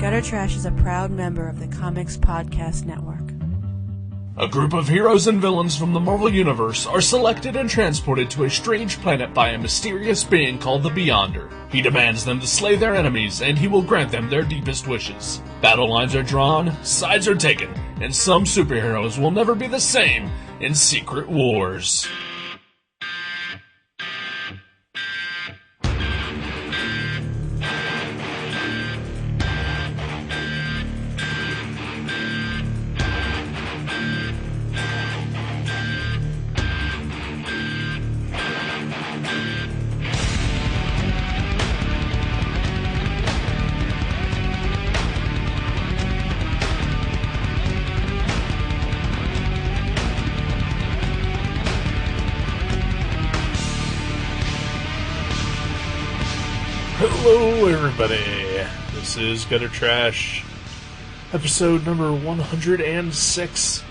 Gutter Trash is a proud member of the Comics Podcast Network. A group of heroes and villains from the Marvel Universe are selected and transported to a strange planet by a mysterious being called the Beyonder. He demands them to slay their enemies, and he will grant them their deepest wishes. Battle lines are drawn, sides are taken, and some superheroes will never be the same in Secret Wars. Hello everybody, this is Gutter Trash, episode number 106,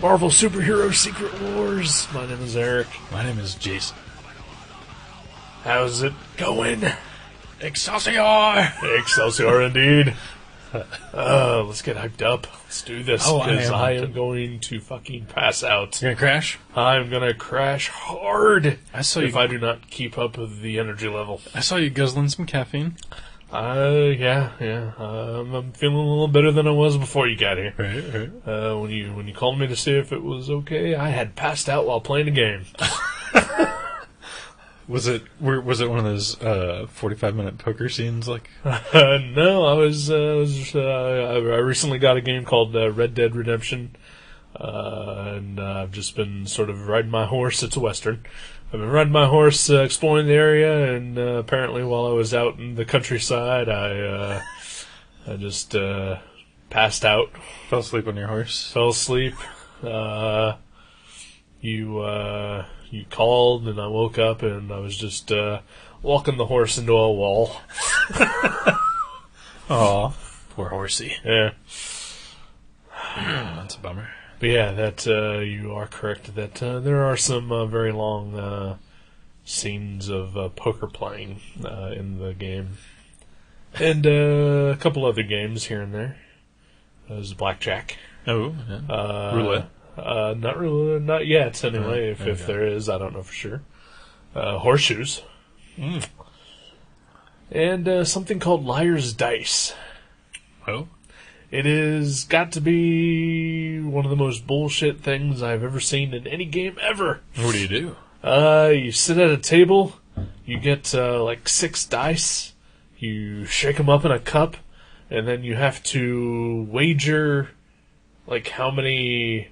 Marvel Superhero Secret Wars. My name is Eric. My name is Jason. How's it going? Excelsior! Excelsior indeed. Let's get hyped up. Let's do this, because I am hyped going to fucking pass out. You're gonna crash? I'm gonna crash hard I do not keep up with the energy level. I saw you guzzling some caffeine. Yeah. I'm feeling a little better than I was before you got here. Right. When you called me to see if it was okay, I had passed out while playing a game. Was it one of those 45-minute poker scenes? Like, No, I recently got a game called Red Dead Redemption, and I've just been sort of riding my horse. It's a Western. I've been riding my horse, exploring the area, and apparently while I was out in the countryside, I just passed out. fell asleep on your horse? Fell asleep. You called, and I woke up, and I was just walking the horse into a wall. Aw, poor horsey. Yeah. That's a bummer. But yeah, that you are correct that there are some very long scenes of poker playing in the game. And a couple other games here and there. There's blackjack. Oh, yeah. Roulette? Not yet, anyway. If there is, I don't know for sure. Horseshoes. And something called Liar's Dice. Oh? It has got to be one of the most bullshit things I've ever seen in any game ever. What do you do? You sit at a table, you get like 6 dice, you shake them up in a cup, and then you have to wager like how many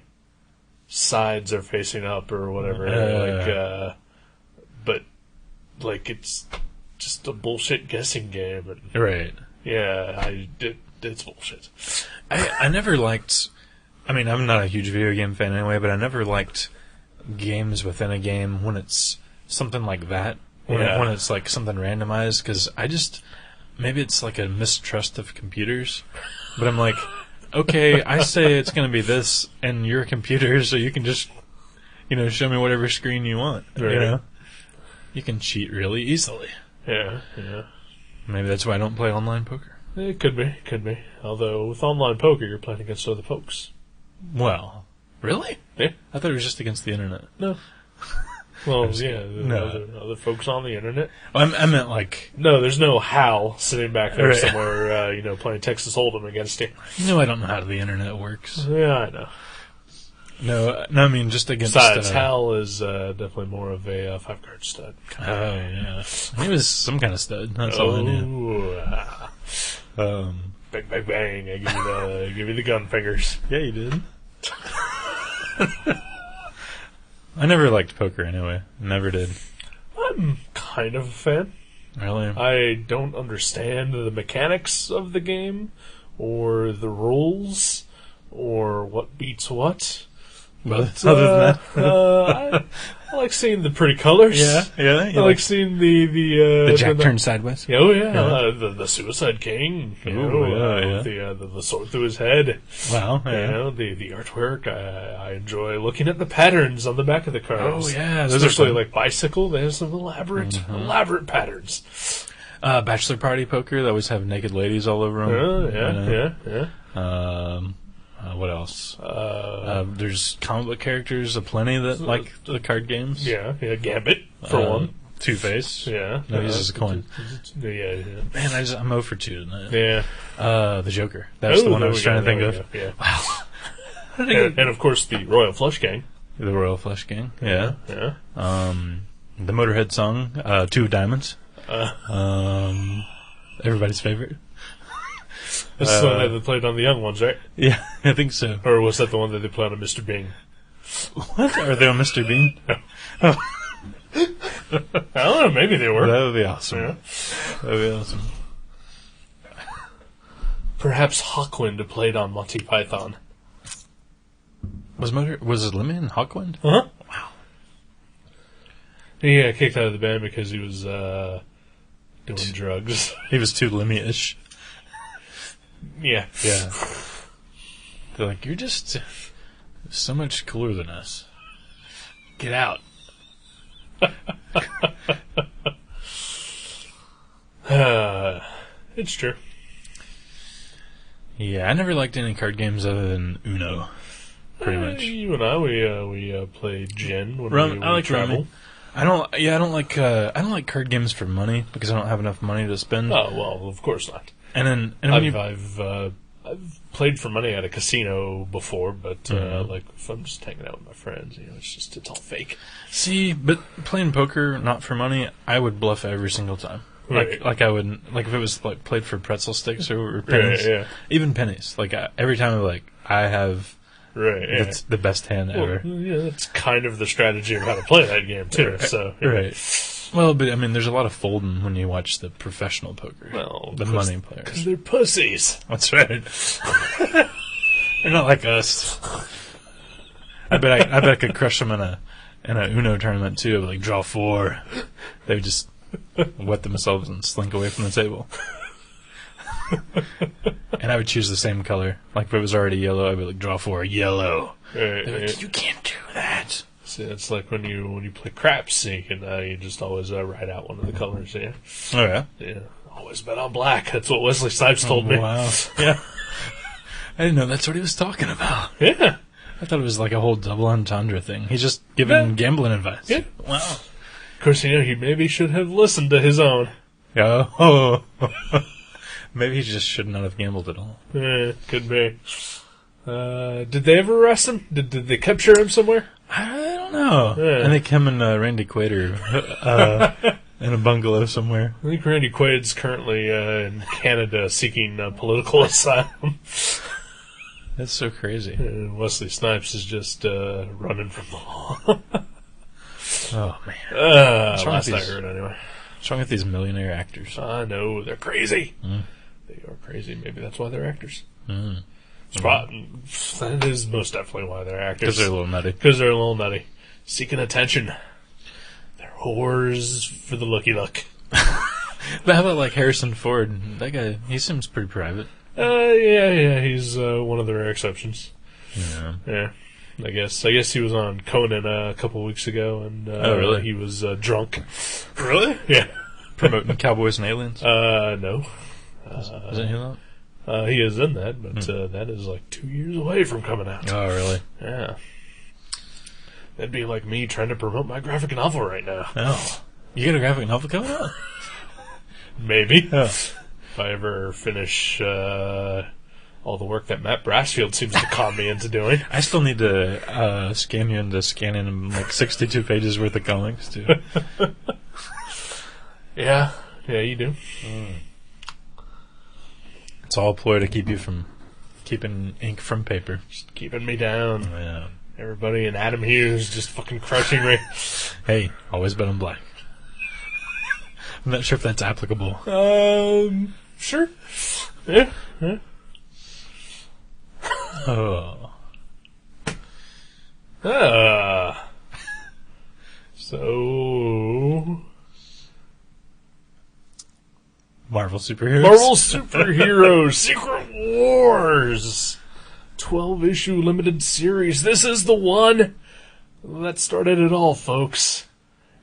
sides are facing up or whatever. But like it's just a bullshit guessing game. And, Right. yeah, it's bullshit. I never liked... I mean, I'm not a huge video game fan anyway, but I never liked games within a game when it's something like that. When it's like something randomized, because I just... Maybe it's like a mistrust of computers, but I'm like, okay, I say it's going to be this, and you're a computer, so you can just, show me whatever screen you want. Right. You can cheat really easily. Yeah. Maybe that's why I don't play online poker. It could be. Although, with online poker, you're playing against other folks. Well, really? Yeah. I thought it was just against the internet. No. Well, yeah, No. other folks on the internet. Well, I meant like... No, there's no Hal sitting back there Right. somewhere, playing Texas Hold'em against you. No, I don't know how the internet works. Yeah, I know. No, I mean just against... Besides, Hal is definitely more of a 5-card stud. Oh, yeah. He was some kind of stud. That's all I knew. Bang, bang, bang. I give you the gun fingers. Yeah, you did. I never liked poker anyway. Never did. I'm kind of a fan. Really? I don't understand the mechanics of the game, or the rules, or what beats what. But other than that, I like seeing the pretty colors. yeah. I like seeing the Jack turned sideways. Oh yeah, the Suicide King. Yeah. With the sword through his head. Wow. You Yeah. know, the artwork. I enjoy looking at the patterns on the back of the cards. Oh yeah, those are Especially fun. like Bicycle. They have some elaborate patterns. Bachelor party poker. They always have naked ladies all over them. Yeah. What else? There's comic book characters aplenty that like the card games. Yeah, Gambit, for one. Two-Face. Yeah. No, he uses a coin. Yeah. Man, I'm 0 for 2 tonight. Yeah. The Joker. That's the one I was trying to think of. Yeah. Wow. And of course, the Royal Flush Gang. The Royal Flush Gang. Yeah. Yeah. The Motorhead song, 2 of Diamonds. Everybody's favorite. That's the one that they played on the Young Ones, right? Yeah, I think so. Or was that the one that they played on Mr. Bing? What? Are they on Mr. Bean? I don't know, maybe they were. That would be awesome. Yeah. That would be awesome. Perhaps Hawkwind played on Monty Python. Was it Lemmy and Hawkwind? Uh-huh. Wow. He got kicked out of the band because he was doing drugs. He was too Lemmy-ish. Yeah. Yeah. They're like, you're just so much cooler than us. Get out. It's true. Yeah, I never liked any card games other than Uno. Pretty much. You and I, we played Gin when we I like travel. Rummy. I don't like card games for money because I don't have enough money to spend. Oh well, of course not. And when I've played for money at a casino before, but like if I'm just hanging out with my friends, it's all fake. See, but playing poker not for money, I would bluff every single time. Right. Like I would if it was like played for pretzel sticks or pennies, even pennies. Like every time, I have it's the best hand ever. Well, yeah, that's kind of the strategy of how to play that game too. Right. So right. Well, but I mean, there's a lot of folding when you watch the professional poker. Well, the money players. Because they're pussies. That's right. They're not like us. I bet I could crush them in a Uno tournament too. Like draw 4, they would just wet themselves and slink away from the table. And I would choose the same color. Like if it was already yellow, I'd be like, draw 4, yellow. Like, you can't do that. See, it's like when you play craps, you just always write out one of the colors. Yeah. Oh yeah. Yeah. Always bet on black. That's what Wesley Snipes told me. Wow. Yeah. I didn't know that's what he was talking about. Yeah. I thought it was like a whole double entendre thing. He's just giving gambling advice. Yeah. Wow. Of course, he maybe should have listened to his own. Yeah. Oh. Maybe he just should not have gambled at all. Could be. Did they ever arrest him? Did they capture him somewhere? I don't know. Yeah. I think him and Randy Quaid in a bungalow somewhere. I think Randy Quaid's currently in Canada seeking political asylum. That's so crazy. And Wesley Snipes is just running from the law. Oh, man. Last I heard, anyway. What's wrong with these millionaire actors? I know, they're crazy. Mm. They are crazy. Maybe that's why they're actors. Mm. That is most definitely why they're actors. Because they're a little nutty. Because they're a little nutty. Seeking attention. They're whores for the looky look. But how about like Harrison Ford? That guy, he seems pretty private. Yeah, he's one of the rare exceptions. Yeah. I guess he was on Conan a couple weeks ago, and oh, really? He was drunk. Really? Yeah. Promoting Cowboys and Aliens? No. Isn't he that? He is in that, but that is like 2 years away from coming out. Oh, really? Yeah. That'd be like me trying to promote my graphic novel right now. Oh. You got a graphic novel coming out? Maybe. Oh. If I ever finish all the work that Matt Brassfield seems to con me into doing. I still need to scam you into scanning like 62 pages worth of comics, too. Yeah, you do. It's all a ploy to keep you from keeping ink from paper. Just keeping me down. Yeah. Everybody and Adam Hughes just fucking crushing me. Hey, always bet on black. I'm not sure if that's applicable. Sure. Yeah. Oh. So... Marvel Superheroes? Marvel Superheroes Secret Wars 12-issue limited series. This is the one that started it all, folks.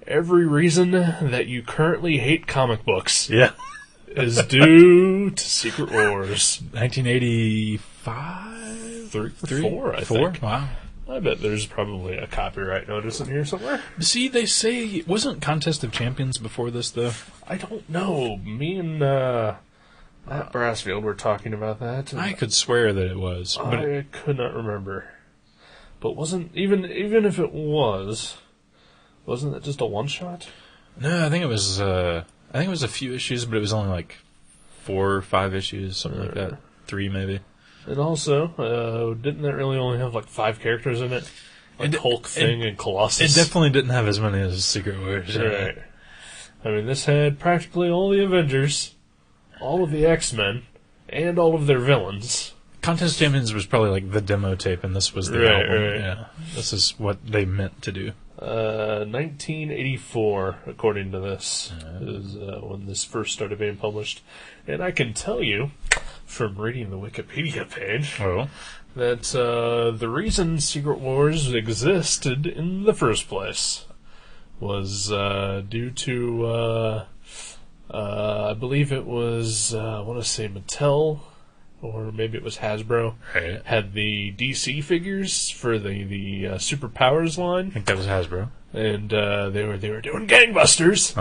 Every reason that you currently hate comic books. Yeah. is due to Secret Wars. 1985? Four, I think. Wow. I bet there's probably a copyright notice in here somewhere. See, they say... Wasn't Contest of Champions before this, though? I don't know. Me and Matt Brassfield were talking about that. I could swear that it was. But I could not remember. But wasn't... Even if it wasn't that just a one-shot? No, I think it was a few issues, but it was only like 4 or 5 issues, something like that. 3 maybe. And also, didn't that really only have like 5 characters in it? Like Hulk, Thing, and Colossus. It definitely didn't have as many as Secret Wars. Right. I mean, this had practically all the Avengers, all of the X-Men, and all of their villains. Contest of Champions was probably like the demo tape, and this was the album. Right. Yeah, this is what they meant to do. 1984, according to this, is when this first started being published. And I can tell you, from reading the Wikipedia page, that the reason Secret Wars existed in the first place was due to, I believe it was, I want to say Mattel, or maybe it was Hasbro, had the DC figures for the Superpowers line. I think that was Hasbro. And they were doing gangbusters.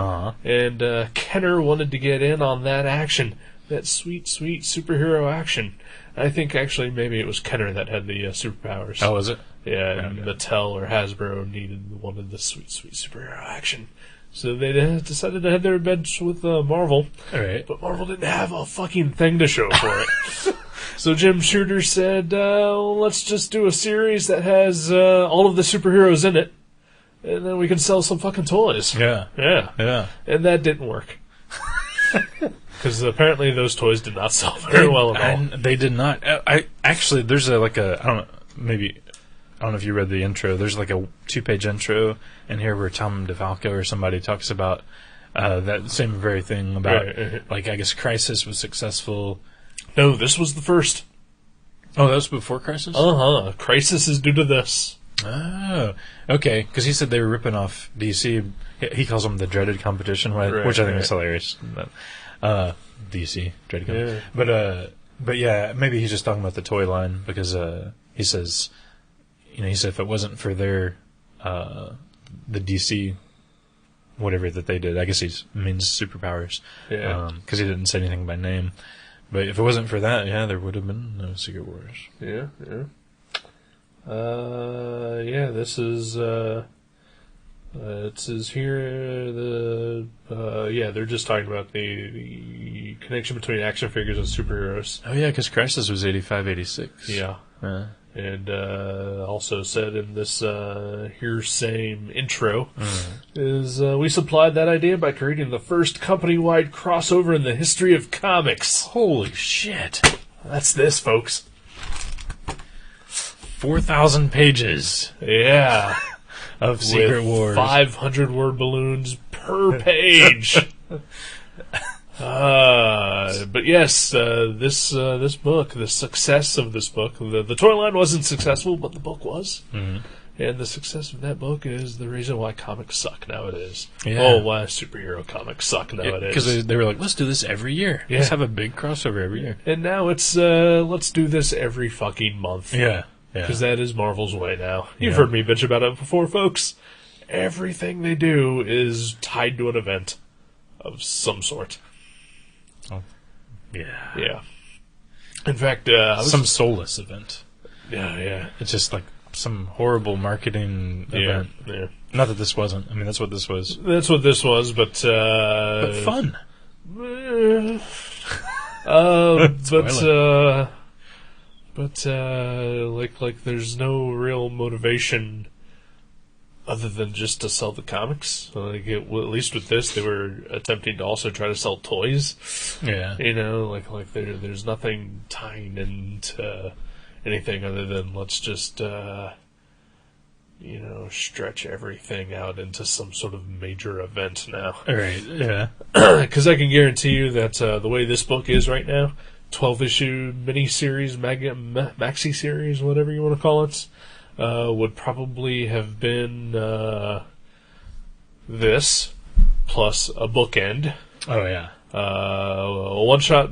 And Kenner wanted to get in on that action, that sweet superhero action. I think actually maybe it was Kenner that had the superpowers. Oh, was it? Yeah, and Mattel or Hasbro wanted the sweet superhero action. So they decided to have their bench with Marvel. All right. But Marvel didn't have a fucking thing to show for it. So Jim Shooter said, let's just do a series that has all of the superheroes in it, and then we can sell some fucking toys. Yeah. And that didn't work. Because apparently those toys did not sell very well at all. And they did not. There's I don't know if you read the intro. There's like a 2-page intro in here where Tom DeFalco or somebody talks about that same very thing about, like, I guess Crisis was successful. No, this was the first. Oh, that was before Crisis? Crisis is due to this. Oh, okay. Because he said they were ripping off DC. He calls them the dreaded competition, which I think is hilarious. But, DC, dreaded competition. Yeah. But yeah, maybe he's just talking about the toy line because he says... he said if it wasn't for their, the DC, whatever that they did, I guess he means superpowers. Yeah. Because he didn't say anything by name. But if it wasn't for that, there would have been no Secret Wars. Yeah. This is, it says here, they're just talking about the connection between action figures and superheroes. Oh yeah, because Crisis was 85, 86. Yeah. And also said in this here same intro is we supplied that idea by creating the first company-wide crossover in the history of comics. Holy shit. That's this, folks. 4,000 pages. Yeah. Of Secret Wars. 500-word balloons per page. But yes, this book, the success of this book, the toy line wasn't successful, but the book was. Mm-hmm. And the success of that book is the reason why comics suck nowadays. Yeah. Oh, why superhero comics suck nowadays. Because they were like, let's do this every year. Yeah. Let's have a big crossover every year. And now it's, let's do this every fucking month. Yeah. Because that is Marvel's way now. You've heard me bitch about it before, folks. Everything they do is tied to an event of some sort. Oh. Yeah. Yeah. In fact, some soulless event. Yeah. It's just like some horrible marketing event. Yeah. Not that this wasn't. I mean, that's what this was. That's what this was, but fun. Like there's no real motivation other than just to sell the comics. Like at least with this, they were attempting to also try to sell toys. Yeah, like there's nothing tying into anything other than let's just stretch everything out into some sort of major event now. Right. Yeah. Because I can guarantee you that the way this book is right now, 12-issue mini-series, maxi series, whatever you want to call it, would probably have been this plus a bookend. Oh yeah. a one-shot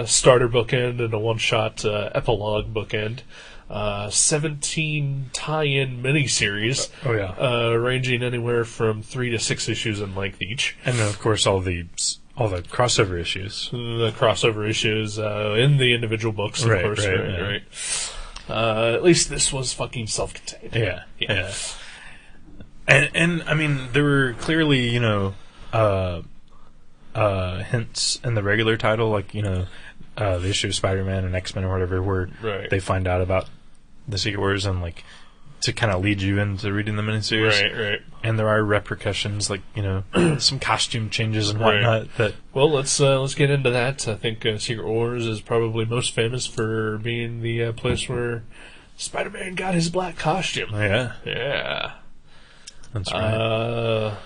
starter bookend and a one-shot epilogue bookend. 17 tie-in miniseries. Oh yeah. Ranging anywhere from 3 to 6 issues in length each. And then of course all the crossover issues. The crossover issues in the individual books, of course. Right. At least this was fucking self-contained. Yeah. And I mean, there were clearly, hints in the regular title, like, the issue of Spider-Man and X-Men or whatever, where they find out about the Secret Wars and, like, to kind of lead you into reading the miniseries. Right. And there are repercussions, like, some costume changes and whatnot. Well, let's get into that. I think Secret Wars is probably most famous for being the place where Spider-Man got his black costume. Yeah. That's right.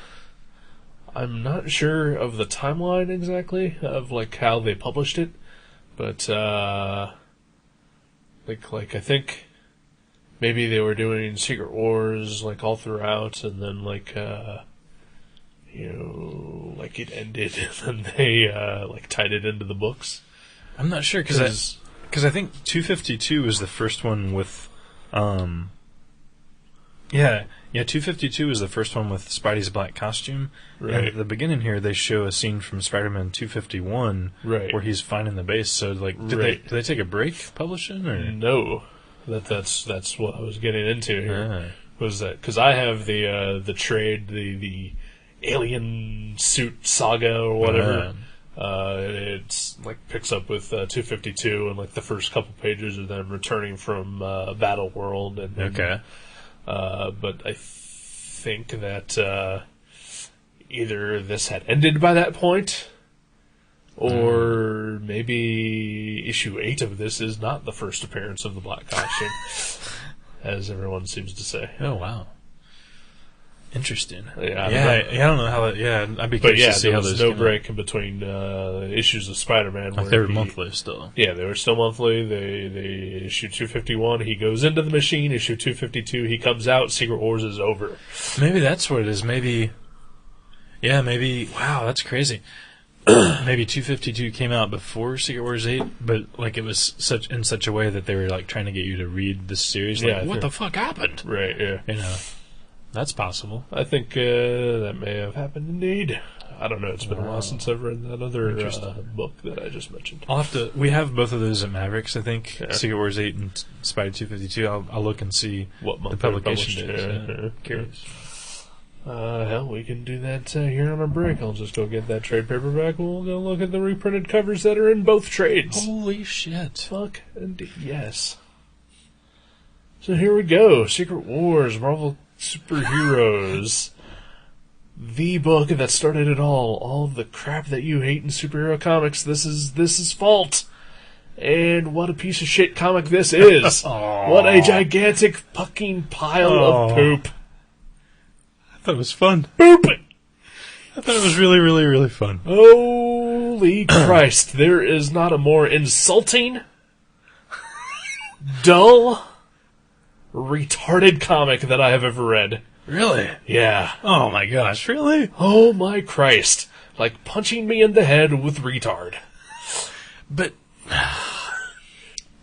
I'm not sure of the timeline exactly of like how they published it, but like I think maybe they were doing Secret Wars like all throughout, and then like like it ended, and then they like tied it into the books. I'm not sure because I think 252 was the first one with 252 is the first one with Spidey's black costume. Right. And at the beginning here, they show a scene from Spider-Man 251 where he's finding the base. So, like, did they take a break publishing? Or? No. That's what I was getting into here. Was that because I have the trade, the Alien Suit Saga or whatever. It's like picks up with 252, and like the first couple pages of them returning from Battle World. And but I think that either this had ended by that point, or maybe issue 8 of this is not the first appearance of the black costume, as everyone seems to say. Oh, wow. Interesting. I don't know how that... Yeah, I'd be curious to see how there's no break in between issues of Spider-Man. Like they were monthly still. Yeah, they were still monthly. They issue 251, he goes into the machine. Issue 252, he comes out. Secret Wars is over. Maybe that's what it is. Maybe... Wow, that's crazy. Maybe 252 came out before Secret Wars 8, but like it was in such a way that they were like trying to get you to read this series. Like, what the fuck happened? Right, yeah. That's possible. I think that may have happened indeed. I don't know. It's been a while since I've read that other book that I just mentioned. We have both of those at Mavericks, I think. Yeah. Secret Wars 8 and Spidey 252. I'll look and see what month the publication date. Curious. Hell, we can do that here on our break. I'll just go get that trade paperback. We'll go look at the reprinted covers that are in both trades. Holy shit. Fuck indeed. Yes. So here we go. Secret Wars, Marvel Superheroes. The book that started it all of the crap that you hate in superhero comics. This is fault. And what a piece of shit comic this is. What a gigantic fucking pile of poop. I thought it was fun. Poop! I thought it was really, really, really fun. Holy Christ. There is not a more insulting, dull, retarded comic that I have ever read. Really? Yeah. Oh my gosh, really? Oh my Christ. Like punching me in the head with retard. But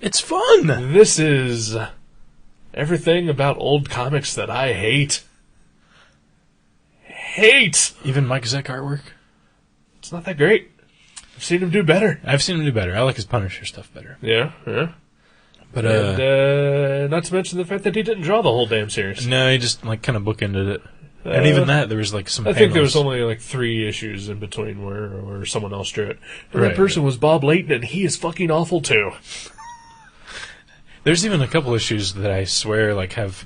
it's fun. This is everything about old comics that I hate. Even Mike Zeck artwork? It's not that great. I've seen him do better. I like his Punisher stuff better. Yeah. But not to mention the fact that he didn't draw the whole damn series. No, he just like kind of bookended it. And even that, there was like some panels. I think there was only like 3 issues in between where someone else drew it. And that person was Bob Layton, and he is fucking awful too. There's even a couple issues that I swear like have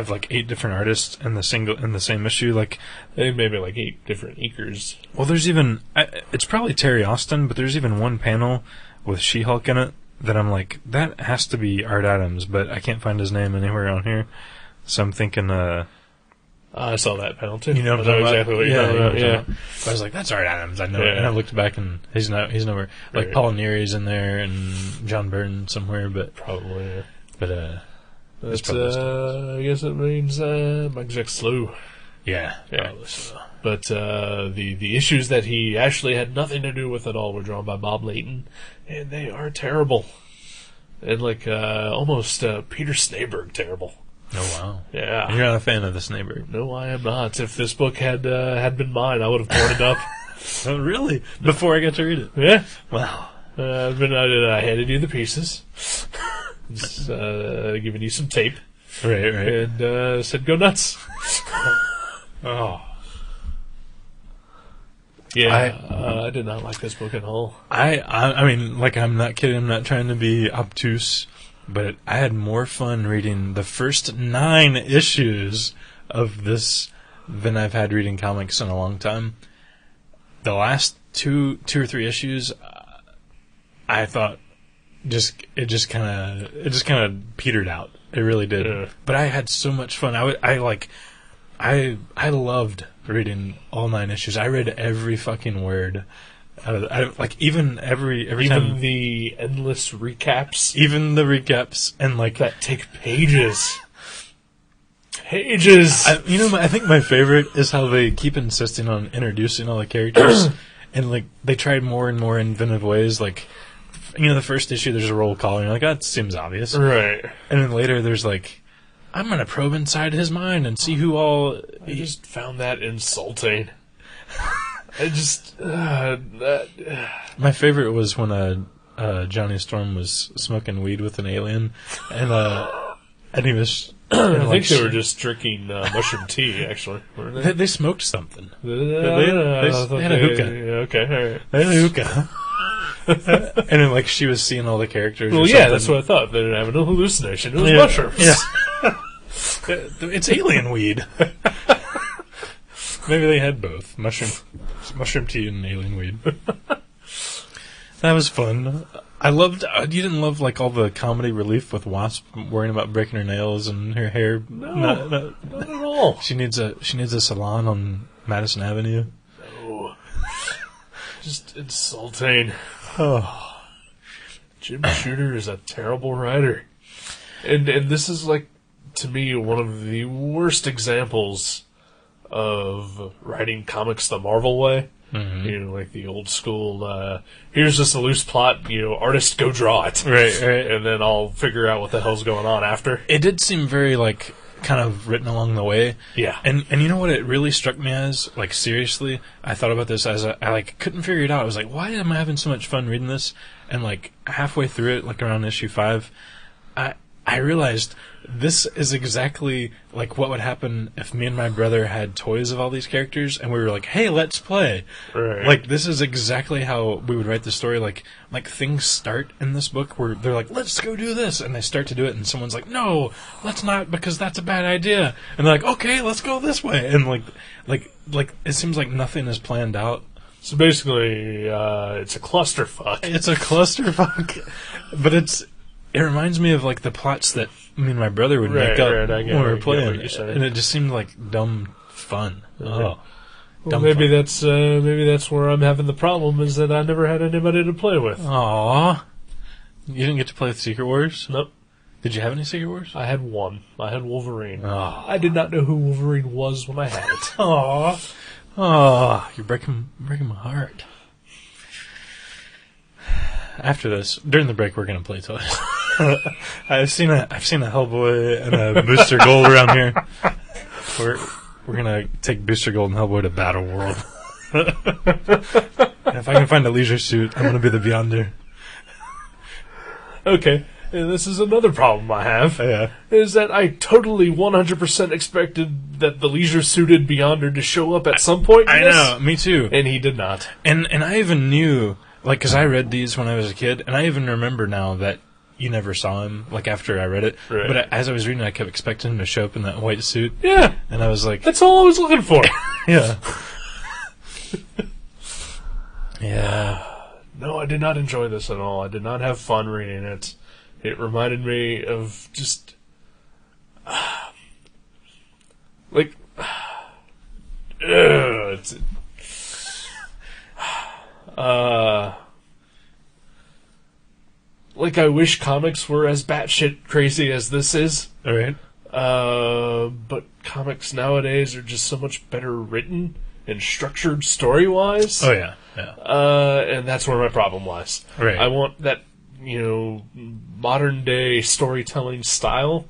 like 8 different artists in the same issue. Like maybe like 8 different inkers. Well, there's even it's probably Terry Austin, but there's even one panel with She-Hulk in it that I'm like, that has to be Art Adams, but I can't find his name anywhere on here. So I'm thinking, I saw that panel too. You know what I'm talking exactly what you're talking about. Yeah. I was like, that's Art Adams. I know it. And I looked back and he's nowhere. Like Paul Neary's in there and John Byrne somewhere, but probably. Yeah. But that's I guess it means Mike Zeck slew. Yeah. Probably so. But the issues that he actually had nothing to do with at all were drawn by Bob Layton, and they are terrible. And almost Peter Snaberg terrible. Oh, wow. Yeah. You're not a fan of the Snaberg? No, I am not. If this book had been mine, I would have torn it up. Oh, really? Before I got to read it? Yeah. Wow. I handed you the pieces. Just giving you some tape. Right. And said, go nuts. Oh. Yeah, I did not like this book at all. I mean, like, I'm not kidding. I'm not trying to be obtuse, but I had more fun reading the first 9 issues of this than I've had reading comics in a long time. The last two or three issues, I thought it just kind of petered out. It really did. Yeah. But I had so much fun. I loved reading all 9 issues. I read every fucking word. Even time, the endless recaps, even the recaps, and that take pages. Pages. I think my favorite is how they keep insisting on introducing all the characters, and they tried more and more inventive ways. The first issue there's a roll call, and you're like, that seems obvious, right? And then later there's I'm gonna probe inside his mind and see who all. I just found that insulting. I just My favorite was when Johnny Storm was smoking weed with an alien, and he was. I think they were just drinking mushroom tea. Actually, weren't they smoked something. They had a hookah. Okay, all right. They had a hookah. And then, she was seeing all the characters. Well, yeah, that's what I thought. They were having a hallucination. It was mushrooms. Yeah. It's alien weed. Maybe they had both mushroom tea and alien weed. That was fun. I loved. You didn't love all the comedy relief with Wasp worrying about breaking her nails and her hair. No, not at all. She needs a salon on Madison Avenue. No, just insulting. Oh, Jim Shooter is a terrible writer, and this is to me one of the worst examples of writing comics the Marvel way. Mm-hmm. The old school, here's just a loose plot, artist go draw it. Right. And then I'll figure out what the hell's going on after. It did seem very, kind of written along the way. Yeah. And you know what it really struck me as? Seriously, I thought about this as I couldn't figure it out. I was like, why am I having so much fun reading this? And, halfway through it, around issue 5, I realized this is exactly what would happen if me and my brother had toys of all these characters and we were like, hey, let's play. Right. This is exactly how we would write the story. Things start in this book where they're like, let's go do this. And they start to do it and someone's like, no, let's not because that's a bad idea. And they're like, okay, let's go this way. And it seems like nothing is planned out. So basically, it's a clusterfuck. It's a clusterfuck. But it reminds me of the plots that me and my brother would make up when we were playing, and it just seemed like dumb fun. Well, maybe that's where I'm having the problem is that I never had anybody to play with. Aww, you didn't get to play with Secret Wars? Nope. Did you have any Secret Wars? I had one. I had Wolverine. Aww. I did not know who Wolverine was when I had it. Aww. Oh, you're breaking my heart. After this, during the break, we're gonna play toys. I've seen a Hellboy and a Booster Gold around here. We're gonna take Booster Gold and Hellboy to Battle World. And if I can find a leisure suit, I'm gonna be the Beyonder. Okay, and this is another problem I have. Yeah. Is that I totally 100% expected that the leisure-suited Beyonder to show up at some point. I know, me too. And he did not. And I even knew, because I read these when I was a kid, and I even remember now that you never saw him, after I read it. Right. But as I was reading it, I kept expecting him to show up in that white suit. Yeah. And I was like... That's all I was looking for. Yeah. Yeah. No, I did not enjoy this at all. I did not have fun reading it. It reminded me of just... I wish comics were as batshit crazy as this is. All right. But comics nowadays are just so much better written and structured story-wise. Oh, yeah. And that's where my problem lies. Right. I want that, modern-day storytelling style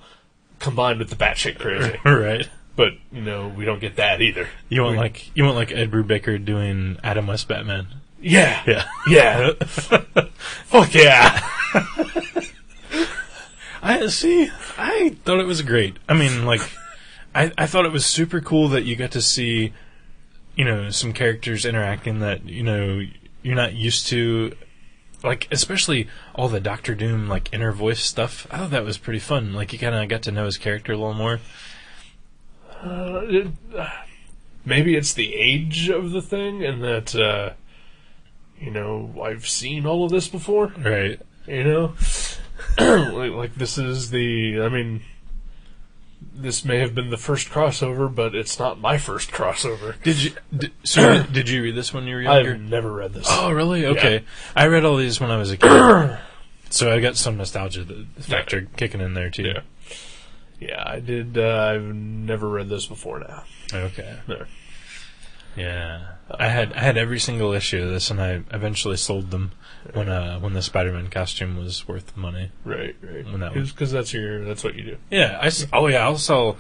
combined with the batshit crazy. Right. But, we don't get that either. You want like Ed Brubaker doing Adam West Batman. Yeah. Yeah. Yeah. Fuck yeah. I thought it was great. I mean, like, I thought it was super cool that you got to see, some characters interacting that, you're not used to. Like, especially all the Doctor Doom, like, inner voice stuff. I thought that was pretty fun. Like, you kind of got to know his character a little more. Maybe it's the age of the thing, and that, I've seen all of this before. Right. Like this is this may have been the first crossover, but it's not my first crossover. Did you read this when you were younger? I've never read this. Oh, really? Okay. Yeah. I read all these when I was a kid. So I got some nostalgia factor kicking in there, too. Yeah. Yeah, I did. I've never read this before now. Okay. No. Yeah. I had every single issue of this, and I eventually sold them when the Spider-Man costume was worth money. Right. Because that's what you do. Yeah. I'll sell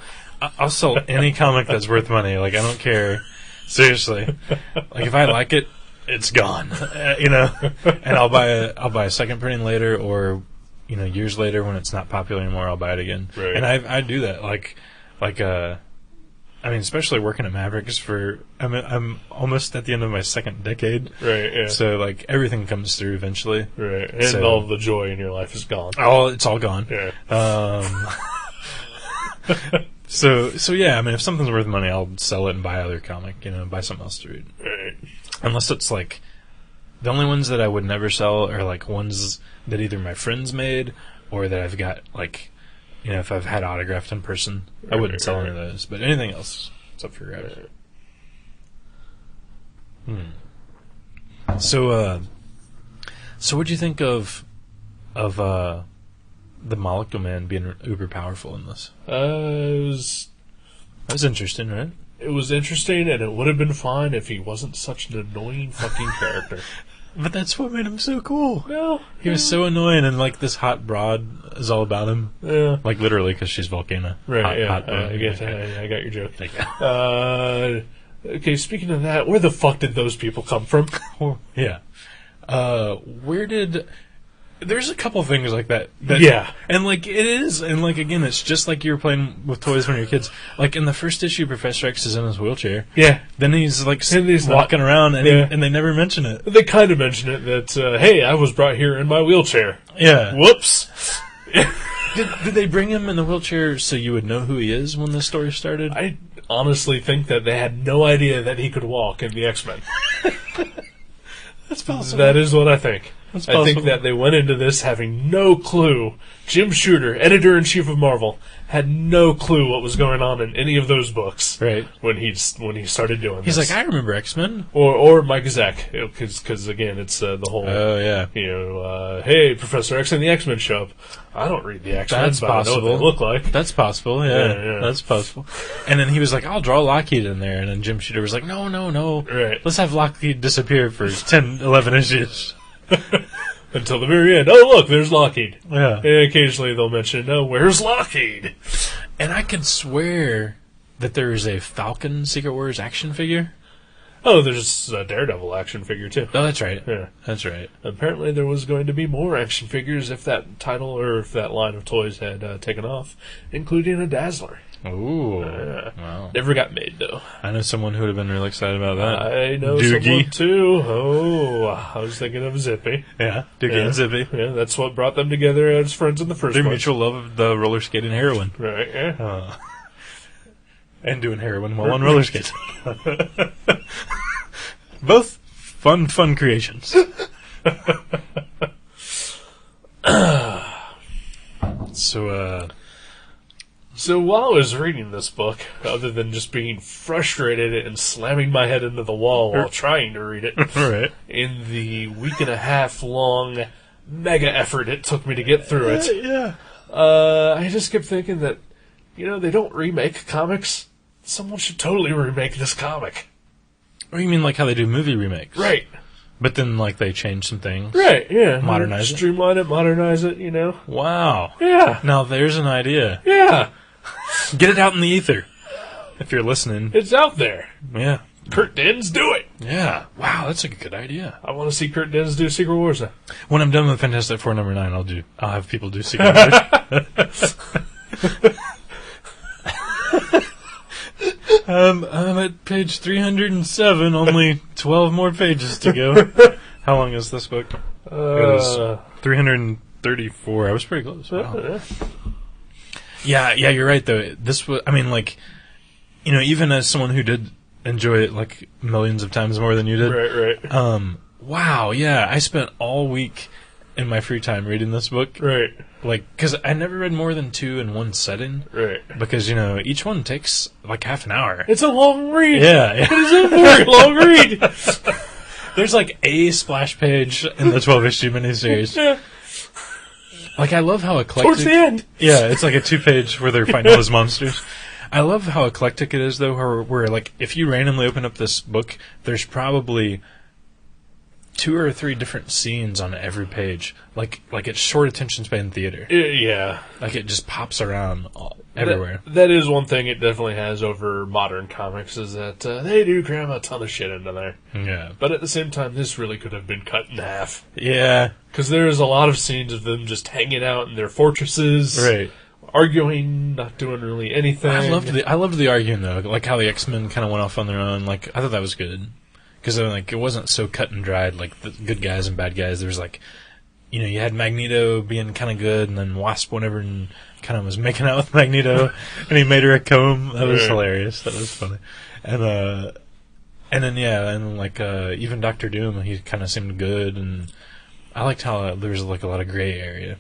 any comic that's worth money. Like, I don't care. Seriously. Like, if I like it, it's gone. And I'll buy a second printing later, or years later when it's not popular anymore, I'll buy it again. Right. And I do that. Especially working at Mavericks I'm almost at the end of my second decade. Right, yeah. So, everything comes through eventually. Right. And all the joy in your life is gone. Oh, it's all gone. Yeah. So yeah, if something's worth money, I'll sell it and buy other comic, buy something else to read. Right. Unless it's, the only ones that I would never sell are, ones that either my friends made or that I've got, if I've had autographed in person, I wouldn't sell any of those. But anything else, it's up for grabs. So what'd you think of the Molecule Man being uber powerful in this? That was interesting, right? It was interesting, and it would have been fine if he wasn't such an annoying fucking character. But that's what made him so cool. Well, he was so annoying, and this hot broad is all about him. Yeah, literally, because she's Volcana. Right. Hot I got your joke. Thank you. Okay. Speaking of that, where the fuck did those people come from? Yeah. Where did? There's a couple things like that. Yeah. And it is, and again, it's just like you were playing with toys when you were kids. In the first issue, Professor X is in his wheelchair. Yeah. Then he's walking around, and and they never mention it. They kind of mention it that hey, I was brought here in my wheelchair. Yeah. Whoops. Did they bring him in the wheelchair so you would know who he is when the story started? I honestly think that they had no idea that he could walk in the X-Men. That's possible. That is what I think. I think that they went into this having no clue. Jim Shooter, editor-in-chief of Marvel, had no clue what was going on in any of those books. Right. When he started doing this. He's like, I remember X-Men. Or Mike Zeck, because again, it's the whole... Oh, yeah. Hey, Professor X and the X-Men show up. I don't read the X-Men, That's but possible. I know what they look like. That's possible, yeah. That's possible. And then he was like, I'll draw Lockheed in there. And then Jim Shooter was like, no. Right. Let's have Lockheed disappear for 10, 11 issues. Until the very end. Oh, look, there's Lockheed. Yeah. And occasionally they'll mention, where's Lockheed? And I could swear that there is a Falcon Secret Wars action figure. Oh, there's a Daredevil action figure, too. Oh, that's right. Yeah. That's right. Apparently there was going to be more action figures if that title or if that line of toys had taken off, including a Dazzler. Ooh. Wow. Never got made, though. I know someone who would have been really excited about that. I know Doogie. someone, too. Oh, I was thinking of Zippy. Yeah, Doogie and Zippy. Yeah, that's what brought them together as friends in the first place. Their mutual love of the roller skating heroin. Right, yeah. And doing heroin while on roller skates. Both fun creations. So while I was reading this book, other than just being frustrated and slamming my head into the wall while trying to read it, right. in the week and a half long mega effort it took me to get through it, yeah. I just kept thinking that, they don't remake comics. Someone should totally remake this comic. Or you mean like how they do movie remakes? Right. But then, like, they change some things? Right, yeah. Modernize it? Streamline it, modernize it, Wow. Yeah. Now, there's an idea. Yeah. Get it out in the ether. If you're listening. It's out there. Yeah. Kurt Dins, do it. Yeah. Wow, that's a good idea. I want to see Kurt Dins do Secret Wars now. When I'm done with Fantastic Four number 9, I'll have people do Secret Wars. I'm at page 307, only 12 more pages to go. How long is this book? It is 334. I was pretty close. Wow. Yeah, you're right, though. This was, I mean, like, even as someone who did enjoy it, like, millions of times more than you did. Right. Wow, yeah, I spent all week in my free time reading this book. Right. Like, because I never read more than 2 in one setting. Right. Because, each one takes, like, half an hour. It's a long read. Yeah. It is a very long read. There's, like, a splash page in the 12-issue miniseries. Yeah. Like, I love how eclectic... Towards the end. Yeah, it's like a 2-page where they're fighting all those monsters. I love how eclectic it is, though, where, like, if you randomly open up this book, there's probably 2 or 3 different scenes on every page. Like it's short attention span theater. Yeah. Like, it just pops around everywhere. That is one thing it definitely has over modern comics, is that they do cram a ton of shit into there. Yeah. But at the same time, this really could have been cut in half. Yeah. Because there's a lot of scenes of them just hanging out in their fortresses. Right. Arguing, not doing really anything. I loved the arguing, though. Like, how the X-Men kind of went off on their own. Like, I thought that was good. Because, like, it wasn't so cut and dried, like, the good guys and bad guys. There was, like, you had Magneto being kind of good, and then Wasp went over and kind of was making out with Magneto, and he made her a comb. That was hilarious. That was funny. And then, like, even Doctor Doom, he kind of seemed good, and I liked how there was, like, a lot of gray area.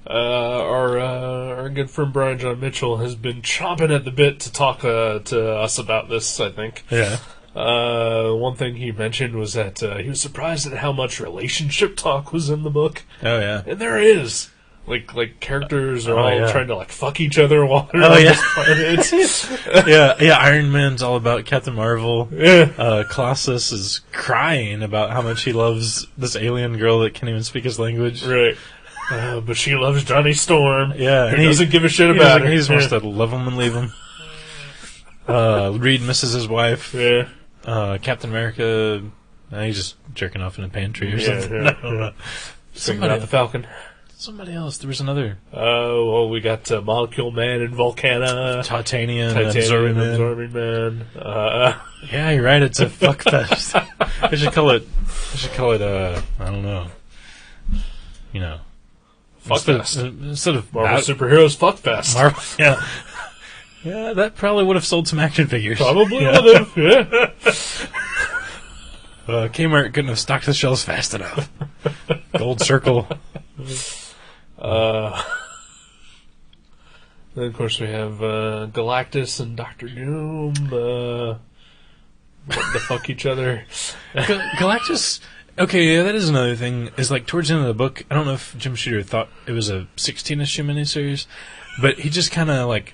Our good friend Brian John Mitchell has been chomping at the bit to talk to us about this, I think. Yeah. One thing he mentioned was that he was surprised at how much relationship talk was in the book. Oh, yeah. And there is. Like characters are all trying to, like, fuck each other while they're on this planet. Yeah, Iron Man's all about Captain Marvel. Yeah. Colossus is crying about how much he loves this alien girl that can't even speak his language. Right. But she loves Johnny Storm. Yeah. He doesn't give a shit about her. He just wants to love him and leave him. Reed misses his wife. Yeah. Captain America, he's just jerking off in a pantry or something. Yeah. Somebody the Falcon. Somebody else. There was another. Well, we got Molecule Man and Volcana. Titanium Absorbing Man. Yeah, you're right. It's a fuck fest. I should call it. I don't know. Fuck fest. Instead of Marvel Superheroes Fuck Fest. Marvel, yeah. Yeah, that probably would have sold some action figures. Probably would have, yeah. Kmart couldn't have stocked the shelves fast enough. Gold Circle. Then, of course, we have Galactus and Doctor Doom wanting to fuck each other. Galactus... Okay, yeah, that is another thing. Is like towards the end of the book, I don't know if Jim Shooter thought it was a 16-issue miniseries, but he just kind of like,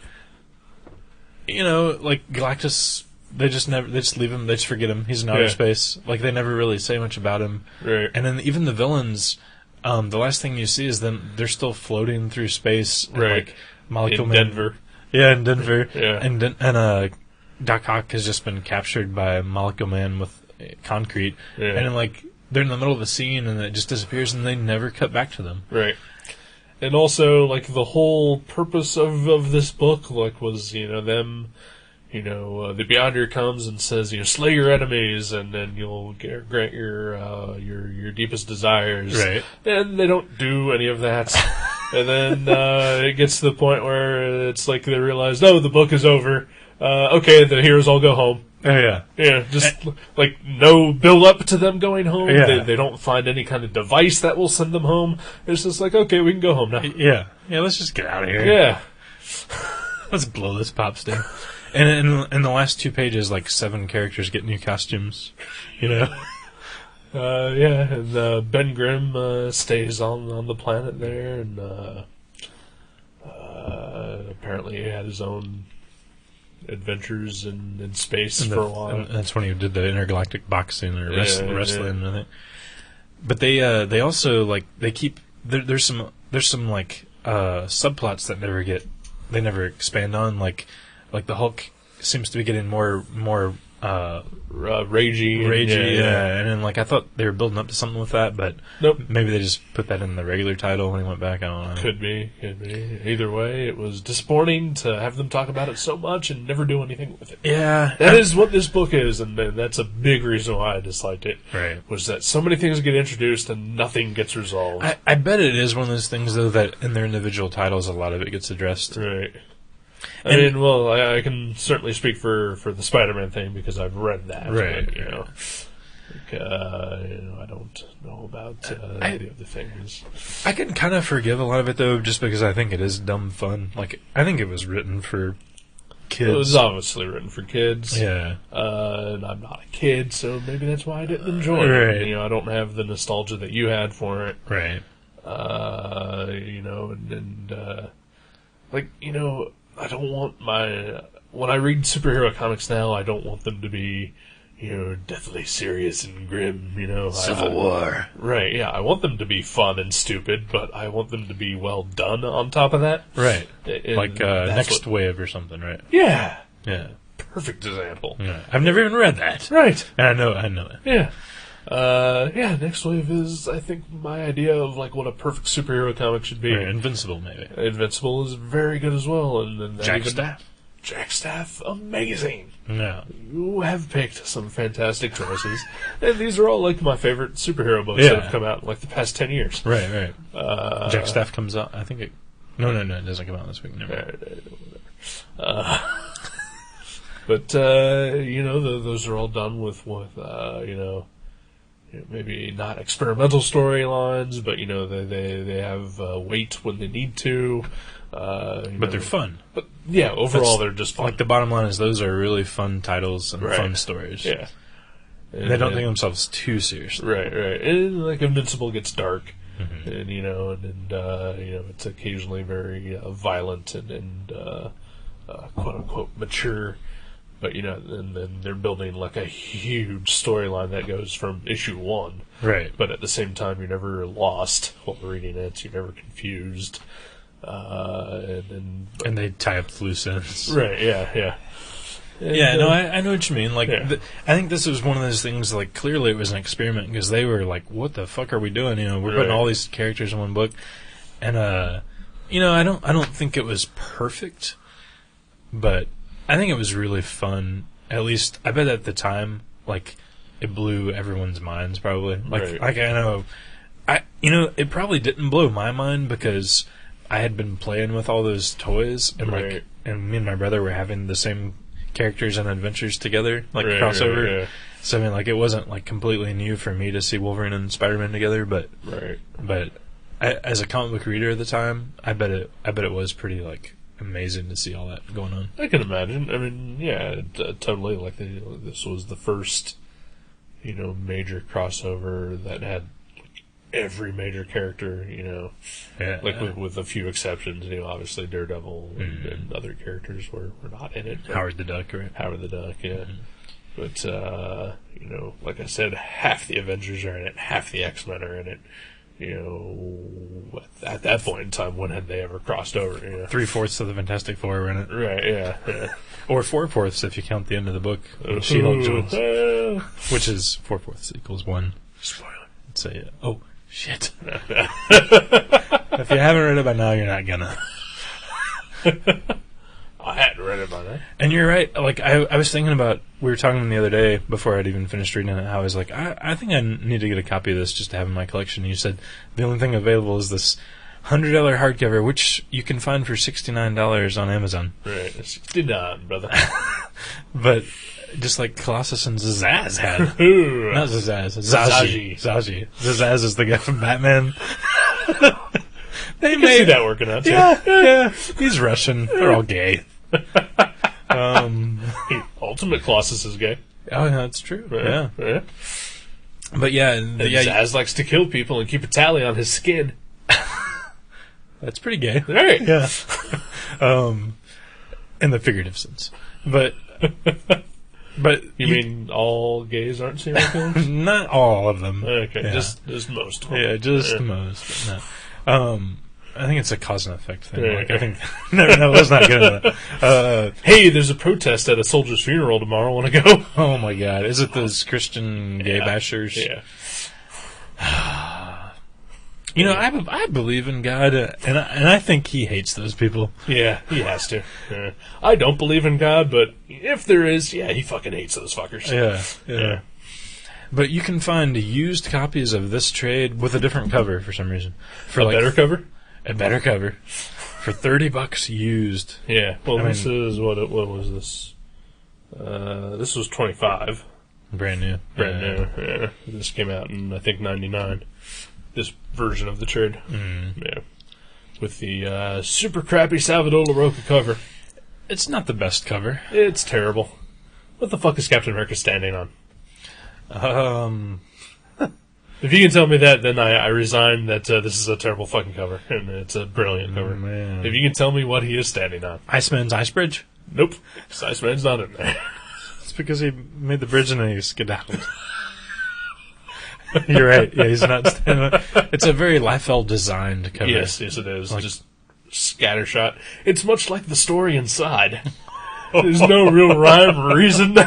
like Galactus. They just leave him. They just forget him. He's in outer space. Like they never really say much about him. Right. And then even the villains, the last thing you see is them. They're still floating through space. And, right. Like Molecule in Man. Denver. Yeah, in Denver. Yeah. And Doc Ock has just been captured by Molecule Man with concrete. Yeah. And then like. They're in the middle of a scene and it just disappears and they never cut back to them. Right. And also, like, the whole purpose of this book, like, was, them, the Beyonder comes and says, slay your enemies and then you'll grant your deepest desires. Right. And they don't do any of that. And then it gets to the point where it's like they realize, no, the book is over. Okay, the heroes all go home. Oh, yeah. Yeah, just, like, no build up to them going home. Yeah. They don't find any kind of device that will send them home. It's just like, okay, we can go home now. Yeah. Yeah, let's just get out of here. Yeah. Let's blow this pop stand. And in the last 2 pages, like, 7 characters get new costumes. Yeah, and Ben Grimm stays on the planet there, and apparently he had his own adventures in space for a while. And that's when he did the intergalactic boxing or wrestling. I think. But they also like they keep there's some like subplots that they never expand on, like the Hulk seems to be getting more ragey, and then like I thought they were building up to something with that, but nope. Maybe they just put that in the regular title when he went back. I don't know. Could be. Either way, it was disappointing to have them talk about it so much and never do anything with it. Yeah, that is what this book is, and that's a big reason why I disliked it. Right, was that so many things get introduced and nothing gets resolved. I bet it is one of those things though that in their individual titles, a lot of it gets addressed. Right. I mean, well, I can certainly speak for the Spider-Man thing because I've read that. Right. But, I don't know about the other things. I can kind of forgive a lot of it though, just because I think it is dumb fun. Like, I think it was written for kids. It was obviously written for kids. Yeah. And I'm not a kid, so maybe that's why I didn't enjoy right. it. I don't have the nostalgia that you had for it. Right. I don't want when I read superhero comics now, I don't want them to be, deathly serious and grim, Civil War. Right, yeah. I want them to be fun and stupid, but I want them to be well done on top of that. Right. And like Next Wave or something, right? Yeah. Yeah. Perfect example. Yeah. I've never even read that. Right. And I know it. Yeah. Next Wave is, I think, my idea of like what a perfect superhero comic should be. Right, Invincible, maybe. Invincible is very good as well, and Jack Staff, amazing. Yeah, you have picked some fantastic choices, and these are all like my favorite superhero books that have come out in like the past 10 years. Right. Jack Staff comes out. I think it. No, it doesn't come out this week. Never. But those are all done with maybe not experimental storylines, but they have weight when they need to. But they're fun. But yeah, overall they're just fun. Like the bottom line is those are really fun titles and fun stories. Yeah, and they don't take themselves too seriously. Right. And like Invincible gets dark, mm-hmm. and it's occasionally very violent and quote unquote mature. But and then they're building like a huge storyline that goes from issue 1. Right. But at the same time, you're never lost while reading it. You're never confused. And they tie up the loose ends. Right. Yeah. And, I know what you mean. Like, I think this was one of those things. Like, clearly it was an experiment because they were like, "What the fuck are we doing?" We're putting all these characters in one book, and I don't think it was perfect, but I think it was really fun. At least, I bet at the time, like, it blew everyone's minds, probably. Like I know, it probably didn't blow my mind because I had been playing with all those toys, and and me and my brother were having the same characters and adventures together, like crossover. Right. So I mean, like, it wasn't like completely new for me to see Wolverine and Spider-Man together, but as a comic book reader at the time, I bet it was pretty like amazing to see all that going on. I can imagine. I mean, totally. Like this was the first, major crossover that had every major character. With a few exceptions. Obviously Daredevil and other characters were not in it. Howard the Duck, right? Howard the Duck, yeah. But like I said, half the Avengers are in it, half the X-Men are in it. At that point in time, when had they ever crossed over? 3/4 of the Fantastic Four were in it. Right, yeah. Or 4/4 if you count the end of the book. She-Hulk joins. Which is 4/4 equals 1. Spoiler. Say, oh, shit. If you haven't read it by now, you're not gonna. I hadn't read it by now. And you're right. Like, I was thinking about, we were talking the other day before I'd even finished reading it, how I was like, I think I need to get a copy of this just to have in my collection. And you said the only thing available is this $100 hardcover, which you can find for $69 on Amazon. Right, $69, brother. But just like Colossus and Zazaz had. Not Zazaz, Zaji. Zazaz is the guy from Batman. They may see that working out too. Yeah. He's Russian. They're all gay. Ultimate Colossus is gay. Oh, that's true. Yeah. But Zaz likes to kill people and keep a tally on his skin. That's pretty gay. Right. Yeah. In the figurative sense. But You mean all gays aren't serial killers? not all of them. Okay, Yeah. just most of them. Yeah, just most. But no. I think it's a cause and effect thing. Yeah. Like, I think no, let's not get into that. Hey, there's a protest at a soldier's funeral tomorrow. Want to go? Oh my God, is it those Christian gay bashers? Yeah. You know, I believe in God, and I think He hates those people. Yeah, he has to. I don't believe in God, but if there is, yeah, he fucking hates those fuckers. Yeah. But you can find used copies of this trade with a different cover for some reason. For A better cover? A better cover. For $30 used. Yeah. Well, I this is what was this? This was 25. Brand new. Brand new. Yeah. This came out in, I think, 99. This version of the trade. Yeah. With the super crappy Salvador LaRocca cover. It's not the best cover. It's terrible. What the fuck is Captain America standing on? If you can tell me that, then I resign that this is a terrible fucking cover, and it's a brilliant cover. Man. If you can tell me what he is standing on. Iceman's Ice Bridge? Nope. Iceman's not in there. It's because he made the bridge and then he skedaddled. You're right. Yeah, he's not standing. It's a very Liefeld designed cover. Yes, it is. Just scattershot. It's much like the story inside. There's no real rhyme or reason.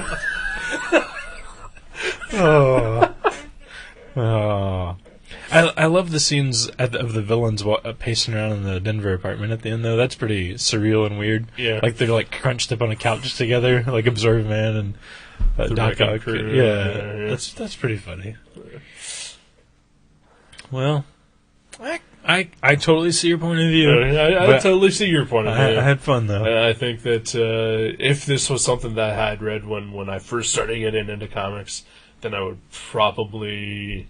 I love the scenes of the villains pacing around in the Denver apartment at the end, though. That's pretty surreal and weird. Yeah. Like they're like crunched up on a couch together, like Observe Man and Doc Wrecking Ock. Crew. Yeah, Yeah. that's pretty funny. Well, I totally see your point of view. I but totally see your point of view. I had fun though. I think that if this was something that I had read when I first started getting into comics, then I would probably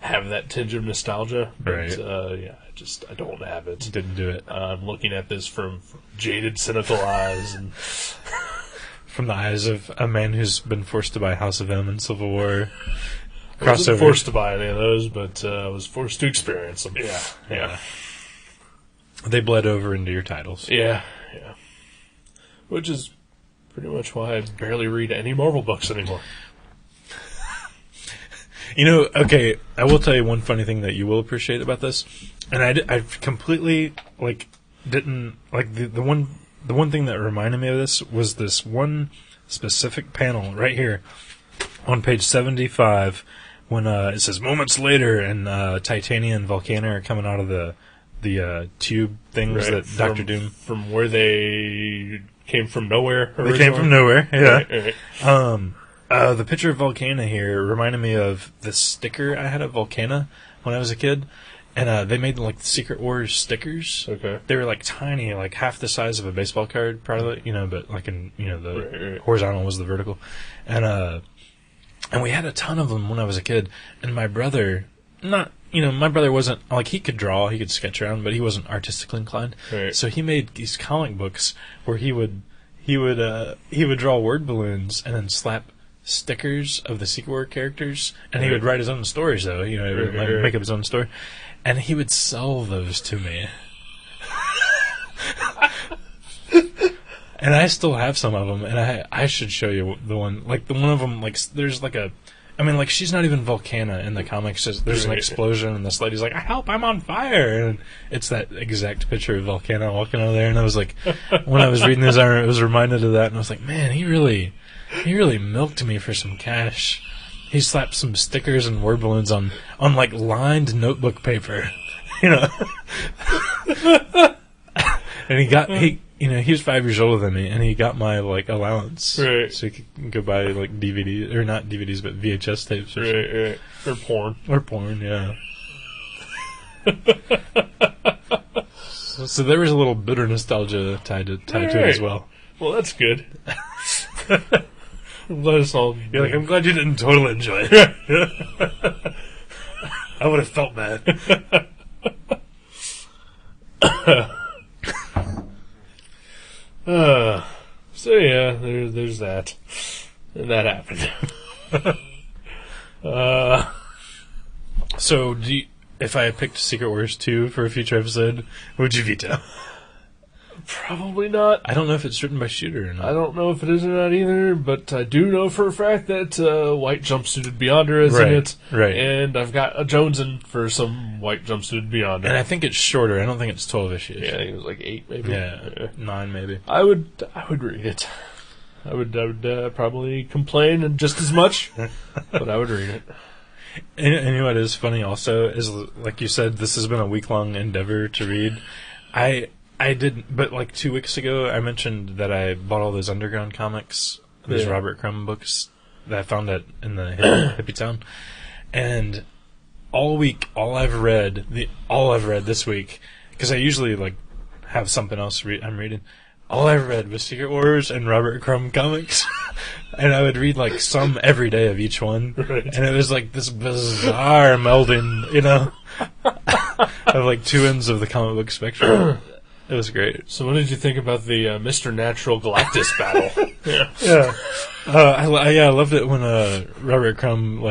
have that tinge of nostalgia. But, Right. I don't have it. Didn't do it. I'm looking at this from jaded, cynical eyes. And From the eyes of a man who's been forced to buy House of M and Civil War. I wasn't Crossover. forced to buy any of those, but I was forced to experience them. Yeah. They bled over into your titles. Yeah. Which is pretty much why I barely read any Marvel books anymore. You know, okay, I will tell you one funny thing that you will appreciate about this, and I completely didn't the one thing that reminded me of this was this one specific panel right here on page 75 when it says moments later and Titania and Volcana are coming out of the tube things that Doctor Doom from where they came from nowhere. They came from nowhere. Yeah. Right. The picture of Volcana here reminded me of the sticker I had of Volcana when I was a kid. And they made like the Secret Wars stickers. Okay. They were like tiny, like half the size of a baseball card, probably, but like in, the Right. horizontal was the vertical. And we had a ton of them when I was a kid. And my brother, my brother wasn't, like, he could draw, he could sketch around, but he wasn't artistically inclined. Right. So he made these comic books where he would draw word balloons and then slap stickers of the Secret War characters, and he would write his own stories, though. He would make up his own story, and he would sell those to me. And I still have some of them, and I should show you the one. Like the one of them, like there's like a, she's not even Volcana in the comics. There's an explosion, and this lady's like, "Help! I'm on fire!" And it's that exact picture of Volcana walking out there. And I was like, when I was reading this, I was reminded of that, and I was like, man, he really milked me for some cash. He slapped some stickers and word balloons on like lined notebook paper, And he was 5 years older than me, and he got my like allowance, Right. so he could go buy like DVDs, or not DVDs, but VHS tapes, Right. Or porn. or porn, yeah. So there was a little bitter nostalgia tied to it as well. Well, that's good. Let us all. You're like, I'm glad you didn't totally enjoy it. I would have felt bad. So yeah, there's that. And that happened. So, if I picked Secret Wars 2 for a future episode, would you veto? Probably not. I don't know if it's written by Shooter or not. I don't know if it is or not either, but I do know for a fact that White Jumpsuited Beyonder is in it. Right. And I've got a Jonesin for some White Jumpsuited Beyonder. And I think it's shorter. I don't think it's 12 issues. Yeah, I think it was like 8 maybe. Yeah, 9 maybe. I would read it. I would probably complain just as much, but I would read it. And you know what is funny also is, like you said, this has been a week-long endeavor to read. I didn't, but like 2 weeks ago, I mentioned that I bought all those Underground comics, those Robert Crumb books that I found in the hippie town, and all week, all I've read this week, because I usually like have something else I'm reading. All I read was Secret Wars and Robert Crumb comics, and I would read like some every day of each one, right. And it was like this bizarre melding, you know, of like two ends of the comic book spectrum. It was great. So, what did you think about the Mr. Natural Galactus battle? Yeah. I loved it when Robert Crumb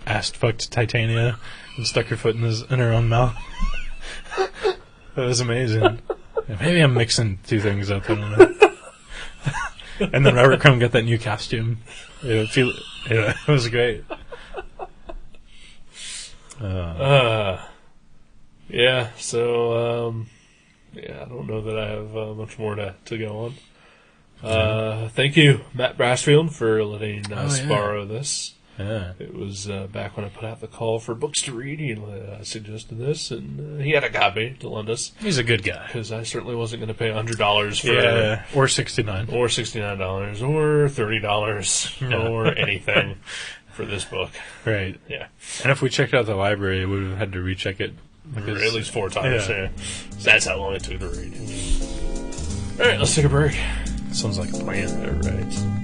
asked fucked Titania and stuck her foot in her own mouth. That was amazing. Maybe I'm mixing two things up. I don't know. And then Robert Crumb got that new costume. It was great. Yeah. So, I don't know that I have much more to go on. Thank you, Matt Brassfield, for letting us borrow this. Yeah. It was back when I put out the call for books to read. He suggested this, and he had a copy to lend us. He's a good guy. Because I certainly wasn't going to pay $100 for or $69. Or $69, or $30, or anything for this book. Right. Yeah. And if we checked out the library, we would have had to recheck it. Because, at least 4 times, So that's how long it took to read. Alright, let's take a break. Sounds like a plan. Alright.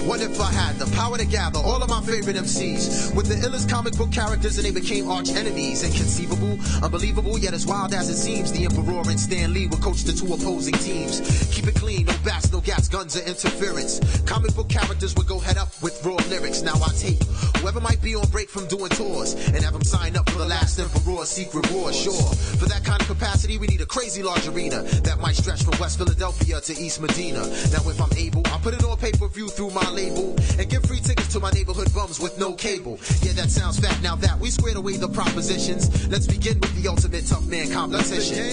What if I had the power to gather all of my favorite MCs with the illest comic book characters and they became arch enemies? Inconceivable, unbelievable, yet as wild as it seems. The Emperor and Stan Lee would coach the two opposing teams. Keep it clean, no bats, no gas, guns, or interference. Comic book characters would go head up with raw lyrics. Now I take whoever might be on break from doing tours and have them sign up for the last Emperor's secret war. Sure, for that kind of capacity, we need a crazy large arena that might stretch from West Philadelphia to East Medina. Now if I'm able, I'll put it on pay-per-view through my label and give free tickets to my neighborhood bums with no cable. Yeah, that sounds fat. Now that we squared away the propositions, let's begin with the ultimate tough man competition.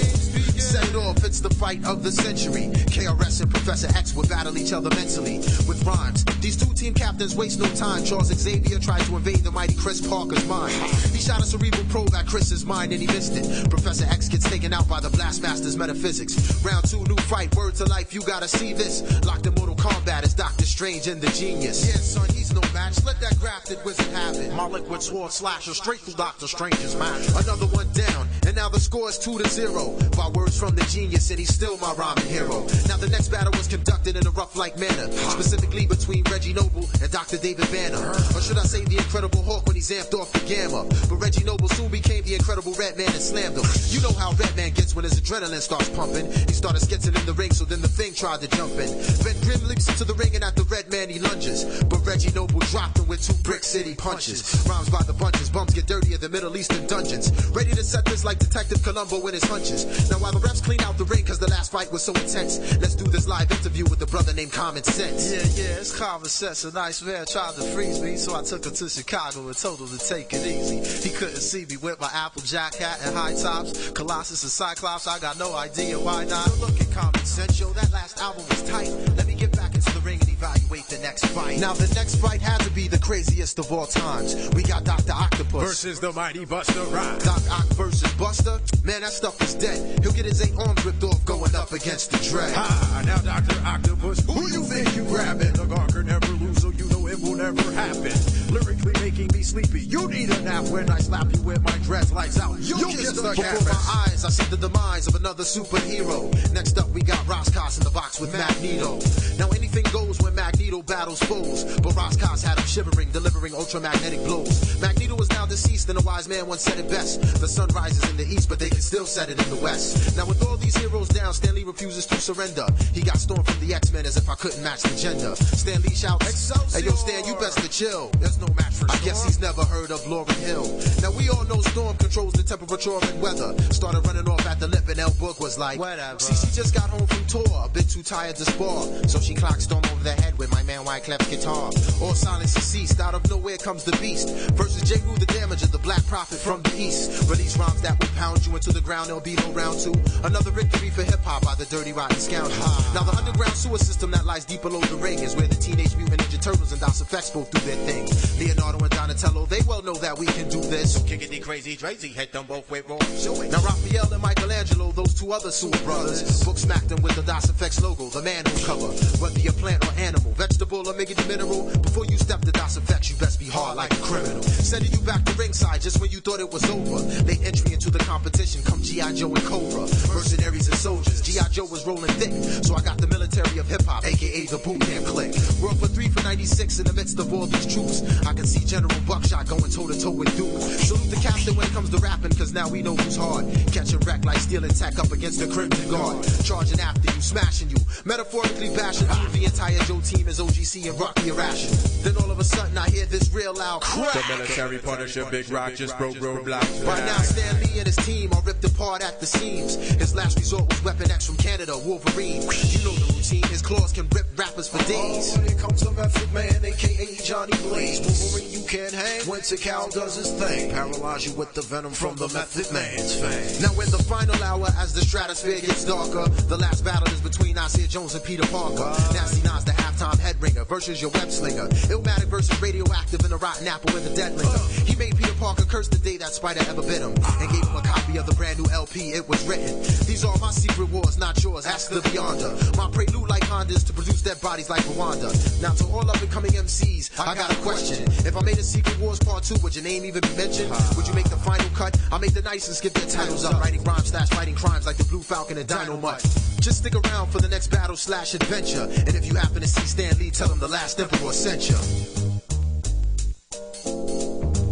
Set it off, it's the fight of the century. KRS and Professor X would battle each other mentally with rhymes. These two team captains waste no time. Charles Xavier tried to invade the mighty Chris Parker's mind. He shot a cerebral probe at Chris's mind and he missed it. Professor X gets taken out by the Blastmaster's metaphysics. Round 2, new fight, word to life, you gotta see this. Locked in Mortal Kombat is Doctor Strange and the Genius. Yeah, son, he's no match. Let that grafted wizard have it. My liquid sword slasher straight through Doctor Strange's mind. Another one down, and now the score is 2-0. By words from the Genius, and he's still my rhyming hero. Now the next battle was conducted in a rough-like manner, specifically between Reggie Noble and Dr. David Banner. Or should I say the Incredible Hulk when he's amped off the gamma? But Reggie Noble soon became the Incredible Red Man and slammed him. You know how Red Man gets when his adrenaline starts pumping. He started skitzing in the ring, so then the Thing tried to jump in. Ben Grimm leaps into the ring, and at the Red Man he lunges. But Reggie Noble dropped him with 2 Brick City punches. Rhymes by the bunches, bums get dirtier than Middle Eastern dungeons. Ready to set this like Detective Columbo in his hunches. Now while the refs clean out the ring cause the last fight was so intense, let's do this live interview with a brother named Common Sense. Yeah, it's Common Sense. A nice man tried to freeze me, so I took him to Chicago and told him to take it easy. He couldn't see me with my Applejack hat and high tops. Colossus and Cyclops, I got no idea why not. Look at Common Sense, yo, that last album was tight. Let me get back into the ring and evaluate the next fight. Now the next fight had to be the craziest of all times. We got Dr. Octopus versus the mighty Buster Rhymes. Doc Ock versus Buster? Man, that stuff is dead. He'll get his 8 arms ripped off going up against the Dread. Ah, now Dr. Octopus, who you think you grabbing? The guard can never lose, so you know it will never happen. Lyrically making me sleepy. You need a nap when I slap you with my dress lights out. You kiss the Before my eyes, I see the demise of another superhero. Next up, we got Roscos in the box with Magneto. Now anything goes when Magneto battles foes, but Roscos had him shivering, delivering ultramagnetic blows. Magneto is now deceased, and a wise man once said it best. The sun rises in the east, but they can still set it in the west. Now with all these heroes down, Stan Lee refuses to surrender. He got stormed from the X-Men as if I couldn't match the gender. Stan Lee shouts, hey yo Stan, you best to chill. There's no match for Stan. I Guess he's never heard of Lauryn Hill. Now we all know Storm controls the temperature and weather. Started running off at the lip and L Book was like, whatever. See, she just got home from tour, a bit too tired to spar. So she clocked Storm over the head with my man Wyclef's guitar. All silence ceased, out of nowhere comes the beast. Versus J. Rue the Damager, the black prophet from the east. Release rhymes that will pound you into the ground, there'll be no round two. Another victory for hip-hop by the dirty rotten scoundrel. Now the underground sewer system that lies deep below the ring is where the Teenage Mutant Ninja Turtles and DOS Effects both do their thing. Leonardo and Donatello, they well know that we can do this. So kick it, the crazy Drazy, hit them both with raw. Now Raphael and Michelangelo, those two other sewer brothers, book smacked them with the DOS Effects logo, the man who cover. Whether you're plant or animal, vegetable or miggity mineral, before you step to DOS Effects, you best be hard like a criminal. Sending you back to ringside just when you thought it was over. Late entry into the competition, come G.I. Joe and Cobra. Mercenaries and soldiers, G.I. Joe was rolling thick, so I got the military of hip-hop, aka the boot camp clique. World for 3 for 96 in the midst of all these troops. I can see General Buckshot going toe-to-toe with Duke. Salute the captain when it comes to rapping, cause now we know who's hard. Catching wreck like stealing tech up against the Crimson Guard. Charging after you, smashing you, metaphorically bashing you. The entire Joe team is OGC and Rocky Irration. Then all of a sudden I hear this real loud crack. The military Punisher, Big Rock just broke roadblocks. By now Stan Lee and his team are ripped apart at the seams. His last resort was Weapon X from Canada, Wolverine. You know the routine, his claws can rip rappers for days. Here comes the Method Man, aka Johnny Blaze. Wolverine, you can't hang. Winter Cal does his thing. Paralyze you with the venom from the Method Man's fang. Now in the final hour, as the stratosphere gets darker, the last battle is between Nasir Jones and Peter Parker. Nasty Nas, the halftime head ringer, versus your web slinger. Illmatic versus Radioactive in a rotten apple with a dead linger. He made Peter Parker curse the day that spider ever bit him, and gave him a copy of the brand new LP. It was written. These are my secret wars, not yours. Ask the Beyonder. My prelude like Hondas to produce dead bodies like Rwanda. Now to all up and coming MCs, I got a question. If I made a Secret Wars Part 2, would your name even be mentioned? Would you make the final cut? I make the nice and skip their titles up. Writing rhymes / fighting crimes like the Blue Falcon and Dino Mutt. Just stick around for the next battle / adventure. And if you happen to see Stan Lee, tell him the last emperor sent you.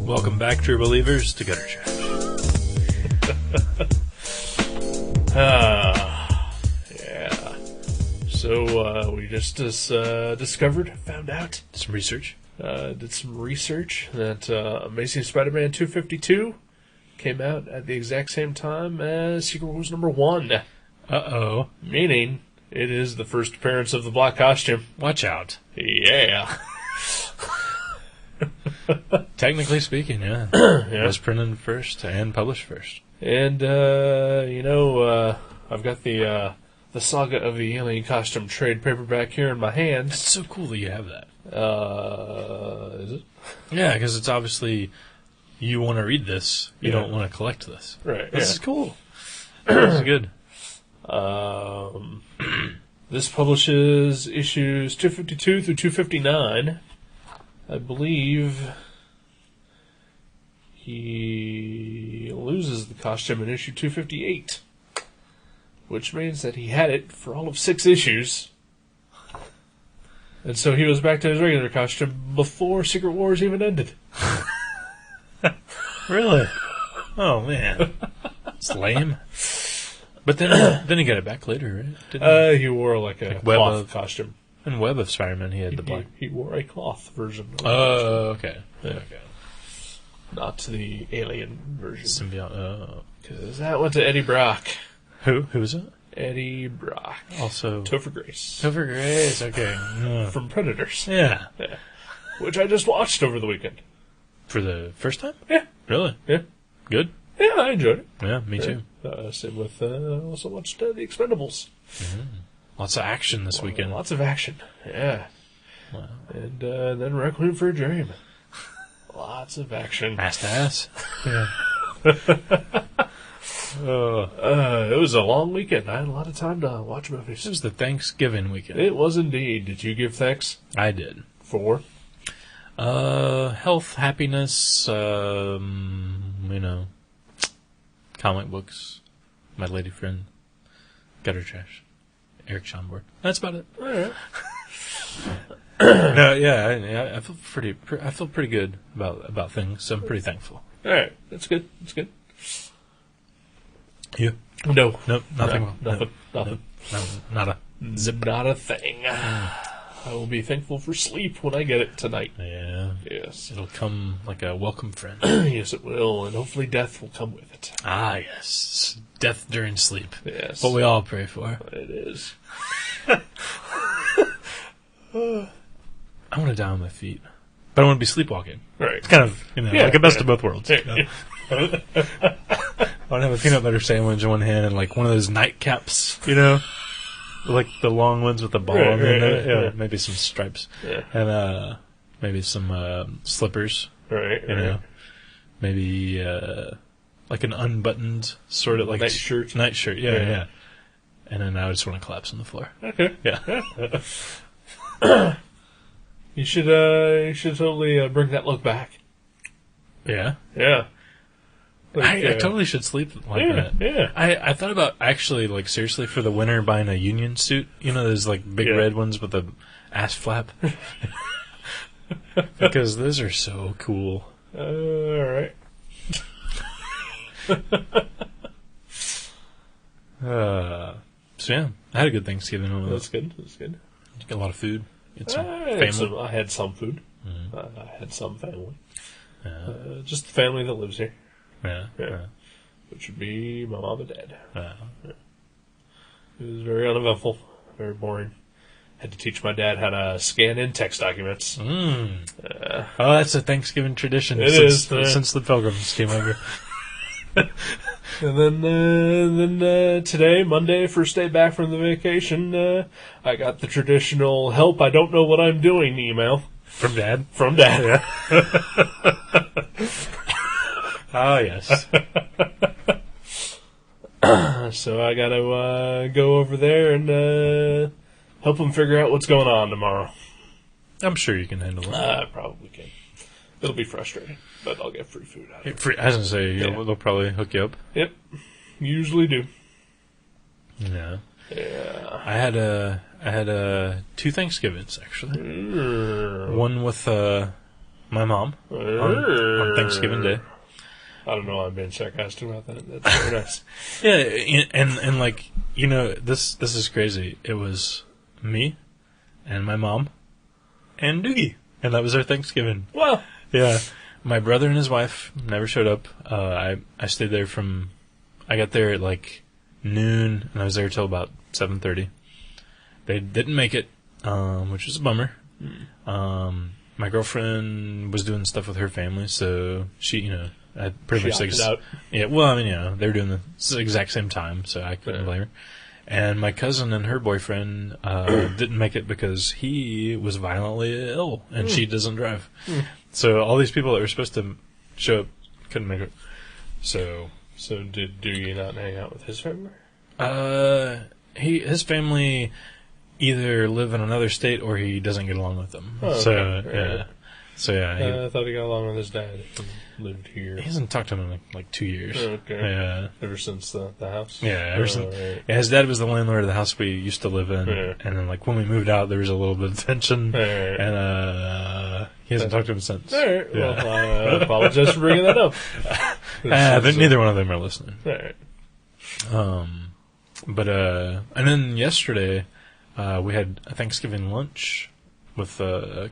Welcome back, true believers, to Gutter Trash. Yeah. So we just found out, Some research. did some research that Amazing Spider-Man 252 came out at the exact same time as Secret Wars #1. Uh-oh. Meaning, it is the first appearance of the black costume. Watch out. Yeah. Technically speaking, yeah. Yeah. Was printed first and published first. And, I've got the Saga of the Alien Costume trade paperback here in my hands. It's so cool that you have that. Is it? Yeah, because it's obviously you want to read this. You don't want to collect this. Right. This is cool. This is good. This publishes issues 252 through 259. I believe he loses the costume in issue 258, which means that he had it for all of 6 issues. And so he was back to his regular costume before Secret Wars even ended. Really? Oh, man. It's lame. But then he got it back later, right? Didn't He wore like a Web cloth of- costume. In Web of Spider-Man, he had the black. He wore a cloth version. Of Oh, okay. Yeah. Okay. Not the alien version. Symbiote. Oh. Because that went to Eddie Brock. Who was it? Eddie Brock. Also. Topher Grace. Topher Grace, okay. From Predators. Yeah. Yeah. Which I just watched over the weekend. For the first time? Yeah. Really? Yeah. Good? Yeah, I enjoyed it. Yeah, me too. Same with, also watched The Expendables. Lots of action this weekend. Lots of action. Yeah. Wow. And then Requiem for a Dream. Lots of action. Ass to ass. Yeah. It was a long weekend. I had a lot of time to watch movies. It was the Thanksgiving weekend. It was indeed. Did you give thanks I did. for? Health, happiness, comic books, my lady friend, Gutter Trash, Eric Schomburg. That's about it. All right. No, yeah, I feel pretty good about things. So I'm pretty thankful. All right. That's good. That's good. You? No. Nope, nothing. No, nothing. Nothing. No, nada. Zip. Not a thing. I will be thankful for sleep when I get it tonight. Yeah. Yes. It'll come like a welcome friend. Yes, it will, and hopefully death will come with it. Ah, yes. Death during sleep. Yes. What we all pray for. It is. I want to die on my feet. But I want to be sleepwalking. Right. It's kind of, like a best of both worlds. Yeah. I want to have a peanut butter sandwich in one hand and like one of those nightcaps, like the long ones with the ball on the end of it. Yeah, maybe some stripes. Yeah. And maybe some slippers. Right. Maybe like an unbuttoned sort of like Nightshirt. Nightshirt, yeah. And then I just want to collapse on the floor. Okay. Yeah. You should totally bring that look back. Yeah. Yeah. I totally should sleep like that. Yeah. I thought about actually, like, seriously, for the winter buying a Union suit. Those, like, big red ones with the ass flap? Because those are so cool. Alright. So, yeah. I had a good Thanksgiving. That's good. Got a lot of food. I had some food. Mm-hmm. I had some family. Just the family that lives here. Yeah. Which would be my mom and dad. Yeah. It was very uneventful, very boring. Had to teach my dad how to scan in text documents. That's a Thanksgiving tradition. Since the Pilgrims came over. And then today, Monday, first day back from the vacation, I got the traditional "help, I don't know what I'm doing" email. From Dad? From Dad. Yeah. Oh, yes. So I gotta go over there and help him figure out what's going on tomorrow. I'm sure you can handle it. I probably can. It'll be frustrating, but I'll get free food out of it. I was going to say, they'll probably hook you up. Yep. Usually do. Yeah. Yeah. I had 2 Thanksgivings, actually. One with my mom on Thanksgiving Day. I don't know why I'm being sarcastic about that. That's very nice. Yeah, and like, this is crazy. It was me and my mom and Doogie. And that was our Thanksgiving. Well, yeah. My brother and his wife never showed up. I stayed there I got there at like noon, and I was there till about 7:30. They didn't make it, which was a bummer. My girlfriend was doing stuff with her family, so she, I pretty much opted out. Yeah, well, I mean, they were doing the exact same time, so I couldn't blame her. And my cousin and her boyfriend didn't make it because he was violently ill, and she doesn't drive. So all these people that were supposed to show up couldn't make it. So did Doogie not hang out with his family? His family either live in another state or he doesn't get along with them. Oh, so okay. yeah. So yeah, I thought he got along with his dad. He lived here. he hasn't talked to him in like 2 years. Okay. Yeah. Ever since the house? Yeah, ever since. Right. Yeah, his dad was the landlord of the house we used to live in, and then like when we moved out, there was a little bit of tension, and he hasn't talked to him since. All right. Yeah. Well, I apologize for bringing that up. Neither one of them are listening. All right. But and then yesterday, we had a Thanksgiving lunch with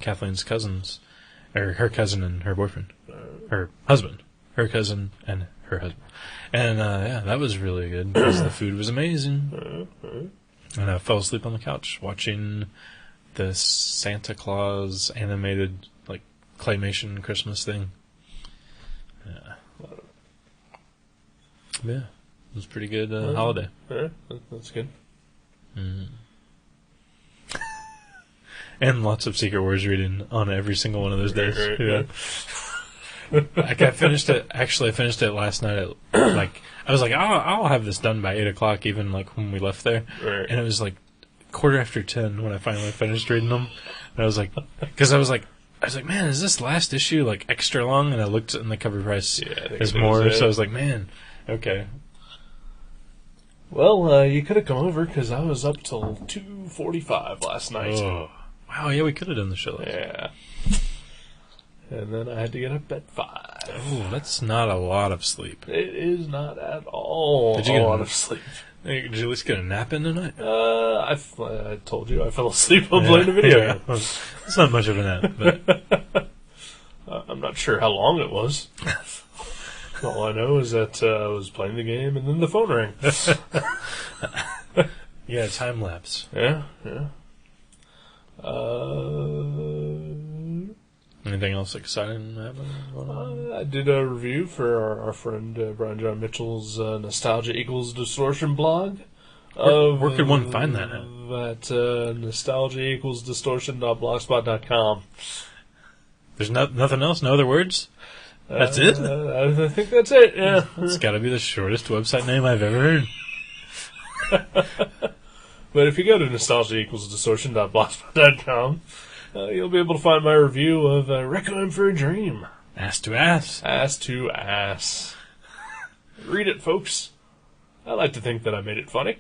Kathleen's cousins, or her cousin and her boyfriend, her husband, her cousin and her husband, and that was really good because the food was amazing. And I fell asleep on the couch watching the Santa Claus animated like claymation Christmas thing. Yeah, it was a pretty good holiday. Yeah, that's good. And lots of Secret Wars reading on every single one of those days. Right. Yeah. Like I finished it. Actually, I finished it last night. I was like, I'll have this done by 8 o'clock, even like when we left there. Right. And it was like 10:15 when I finally finished reading them. And I was like, because I was like, man, is this last issue like extra long? And I looked and the cover price is more. So I was like, man, okay. Well, you could have come over because I was up till 2:45 last night. Oh. Wow, yeah, we could have done the show. Yeah. And then I had to get up at 5. Oh, that's not a lot of sleep. It is not at all. Did you get a lot of sleep. Hey, did you at least get a nap in tonight? I told you I fell asleep while playing the video game. Well, it's not much of a nap, but I'm not sure how long it was. All I know is that I was playing the game and then the phone rang. yeah, time lapse. Yeah. Anything else exciting happening? I did a review for our friend Brian John Mitchell's Nostalgia Equals Distortion blog. Where could one find that at? At nostalgiaequalsdistortion.blogspot.com. There's nothing else? No other words? That's it? I think that's it, yeah. It's got to be the shortest website name I've ever heard. But if you go to nostalgiaequalsdistortion.blogspot.com, you'll be able to find my review of Requiem for a Dream. Ass to ass. Ass to ass. Read it, folks. I like to think that I made it funny.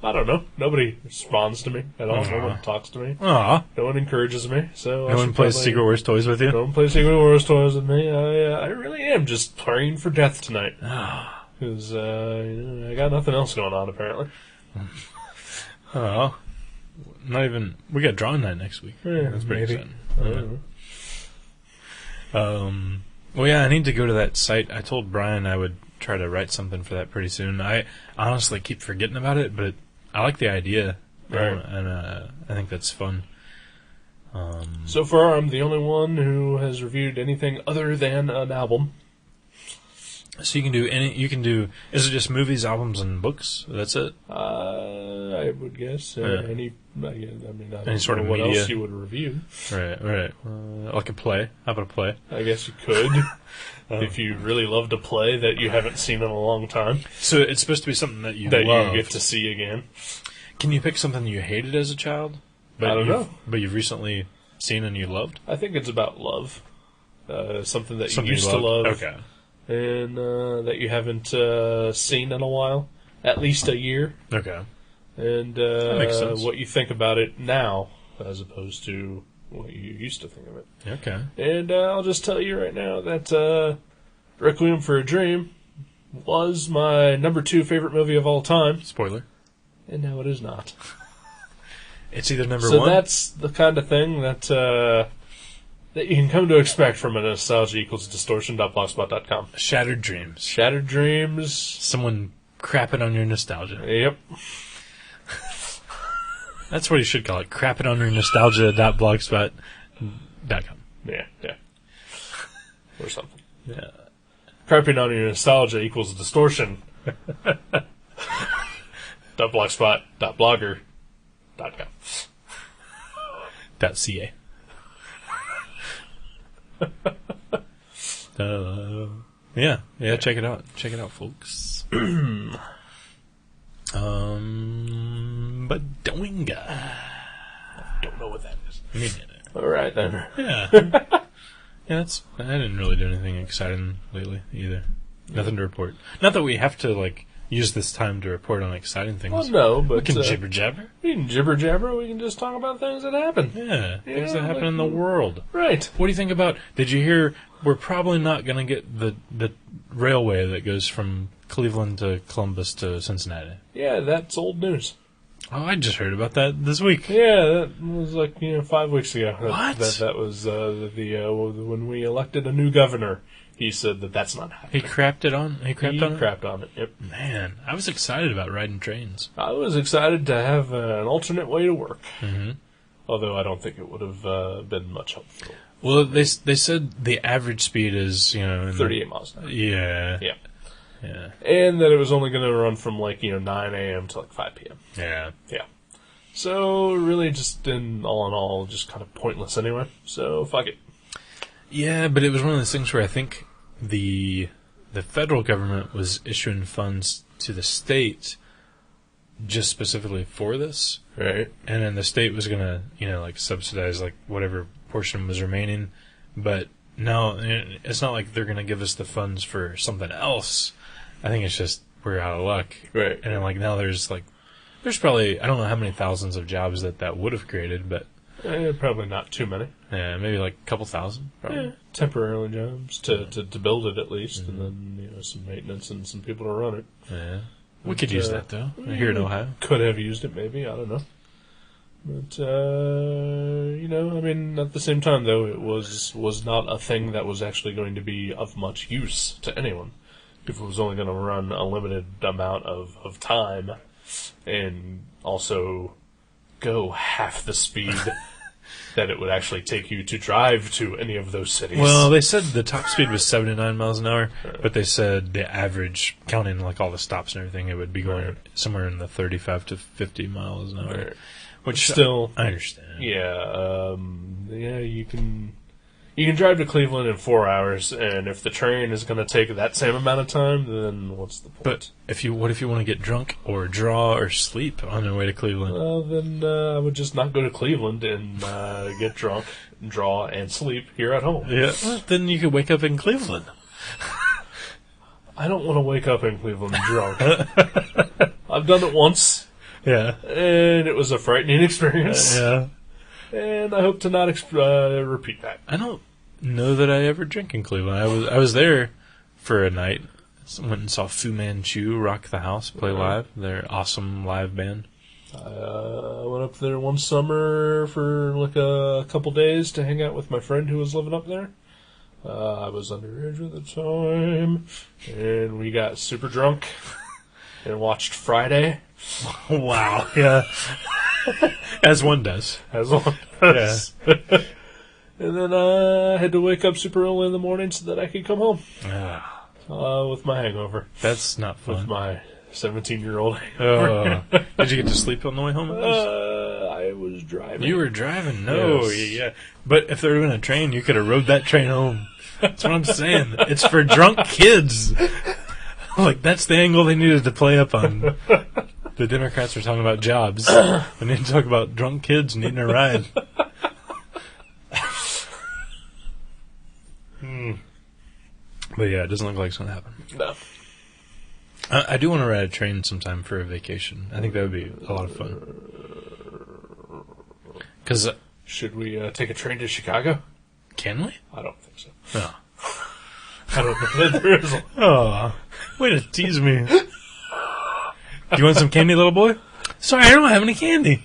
I don't know. Nobody responds to me at all. No one talks to me. Aw. No one encourages me. So No one plays Secret Wars toys with you? No one plays Secret Wars toys with me. I really am just praying for death tonight. Because I got nothing else going on, apparently. Oh. Not even... We got drawing night next week. Yeah, that's pretty maybe. exciting. I don't know. Well, yeah, I need to go to that site. I told Brian I would try to write something for that pretty soon. I honestly keep forgetting about it, but I like the idea. Right. And I think that's fun. So far, I'm the only one who has reviewed anything other than an album. So you can do any... You can do... Is it just movies, albums, and books? That's it? I would guess. Any sort of what media. else you would review. Right. Like a play. How about a play? I guess you could. If you really loved a play that you haven't seen in a long time. So it's supposed to be something that you that loved. you get to see again. Can you pick something you hated as a child? But I don't know. But you've recently seen and you loved? I think it's about love. Something that Something you used you to loved? love. Okay. And that you haven't seen in a while. At least a year. Okay. And that makes sense. what you think about it now, as opposed to what you used to think of it. Okay. And I'll just tell you right now that Requiem for a Dream was my number 2 favorite movie of all time. Spoiler. And now it is not. It's either number So one... that's the kind of thing that that you can come to expect from a nostalgia-equals-distortion.blogspot.com. Shattered dreams. Shattered dreams. Someone crapping on your nostalgia. Yep. That's what you should call it. Crapping on your nostalgia.blogspot.com. Yeah. Or something. Yeah. Crapping on your nostalgia equals distortion. .blogspot.blogger.com. .ca. Yeah, check it out. Check it out, folks. But Doinga. Don't know what that is. Me neither. All right, then. Yeah. I didn't really do anything exciting lately, either. Nothing to report. Not that we have to, use this time to report on exciting things. Well, no, but... We can jibber jabber. We can jibber jabber. We can just talk about things that happen. Yeah, things that happen in the world. Right. What do you think about... Did you hear... We're probably not going to get the railway that goes from Cleveland to Columbus to Cincinnati. Yeah, that's old news. Oh, I just heard about that this week. Yeah, that was 5 weeks ago. What? That was when we elected a new governor. He said that's not happening. He crapped it on? He crapped on it, yep. Man, I was excited about riding trains. I was excited to have an alternate way to work. Mm-hmm. Although I don't think it would have been much helpful. Well, they said the average speed is, 38 miles an hour. Yeah. Yeah. Yeah. And that it was only going to run from 9 a.m. to 5 p.m. Yeah. Yeah. So really just all in all, just kind of pointless anyway. So fuck it. Yeah, but it was one of those things where I think the federal government was issuing funds to the state just specifically for this. Right. And then the state was going to, subsidize whatever portion was remaining. But no, it's not like they're going to give us the funds for something else. I think it's just we're out of luck. Right. And then now there's probably, I don't know how many thousands of jobs that would have created, but Probably not too many. Yeah, maybe like a couple thousand. Probably. Yeah, temporarily jobs to build it at least, and then some maintenance and some people to run it. Yeah, we could use that though. Here in Ohio, could have used it maybe. I don't know. But I mean, at the same time though, it was not a thing that was actually going to be of much use to anyone. If it was only going to run a limited amount of time, and also go half the speed that it would actually take you to drive to any of those cities. Well, they said the top speed was 79 miles an hour, but they said the average, counting like all the stops and everything, it would be going somewhere in the 35 to 50 miles an hour. Right. Which still, I understand. Yeah, you can drive to Cleveland in 4 hours, and if the train is going to take that same amount of time, then what's the point? But what if you want to get drunk or draw or sleep on your way to Cleveland? Well, then I would just not go to Cleveland and get drunk, draw, and sleep here at home. Yeah, well, then you could wake up in Cleveland. I don't want to wake up in Cleveland drunk. I've done it once. Yeah. And it was a frightening experience. Yeah. And I hope to not repeat that. I don't know that I ever drink in Cleveland. I was there for a night. Went and saw Fu Manchu rock the house, play live. Their awesome live band. I went up there one summer for like a couple days to hang out with my friend who was living up there. I was underage at the time, and we got super drunk and watched Friday. Wow. Yeah. As one does. As one does. Yeah. And then I had to wake up super early in the morning so that I could come home with my hangover. That's not fun. With my 17-year-old hangover. Did you get to sleep on the way home? I was driving. You were driving? No. Yes. Yeah. But if there had been a train, you could have rode that train home. That's what I'm saying. It's for drunk kids. Like, that's the angle they needed to play up on. The Democrats were talking about jobs. We need to talk about drunk kids needing a ride. But yeah, it doesn't look like it's going to happen. No. I do want to ride a train sometime for a vacation. I think that would be a lot of fun. Cause, should we take a train to Chicago? Can we? I don't think so. No. I don't know that there is. Oh, way to tease me. Do you want some candy, little boy? Sorry, I don't have any candy.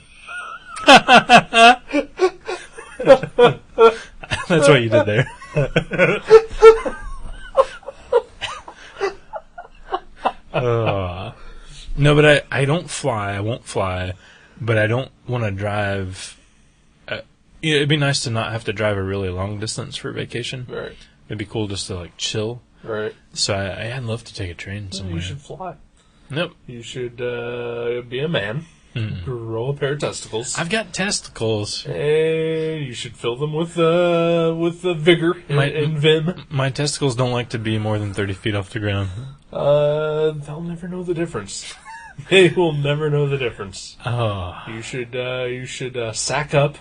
That's what you did there. No, but I don't fly. I won't fly. But I don't want to drive. It'd be nice to not have to drive a really long distance for vacation. Right. It'd be cool just to, like, chill. Right. So I'd love to take a train somewhere. You should fly. Nope. You should be a man. Roll a pair of testicles. I've got testicles. And you should fill them with vigor and vim. My testicles don't like to be more than 30 feet off the ground. They'll never know the difference. They will never know the difference. Oh. You should sack up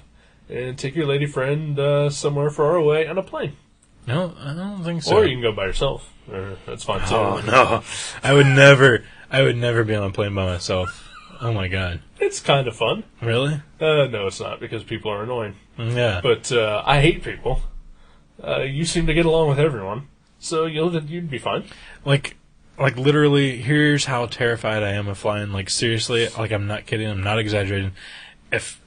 and take your lady friend somewhere far away on a plane. No, I don't think so. Or you can go by yourself. That's fine too. Oh no, I would never be on a plane by myself. Oh my god. It's kind of fun. Really? No, it's not, because people are annoying. Yeah. But I hate people. You seem to get along with everyone, so you'd be fine. Like literally, here's how terrified I am of flying. Like, seriously, like, I'm not kidding. I'm not exaggerating. If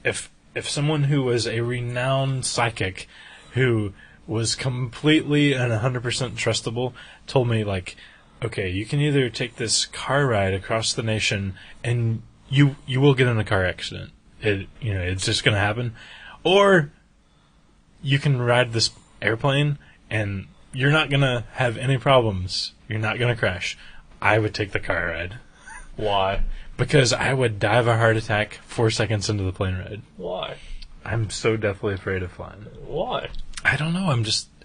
someone who was a renowned psychic, who was completely and 100% trustable, told me, like, okay, you can either take this car ride across the nation and you will get in a car accident. It's just going to happen. Or you can ride this airplane and you're not going to have any problems. You're not going to crash. I would take the car ride. Why? Because I would die of a heart attack 4 seconds into the plane ride. Why? I'm so deathly afraid of flying. Why? I don't know.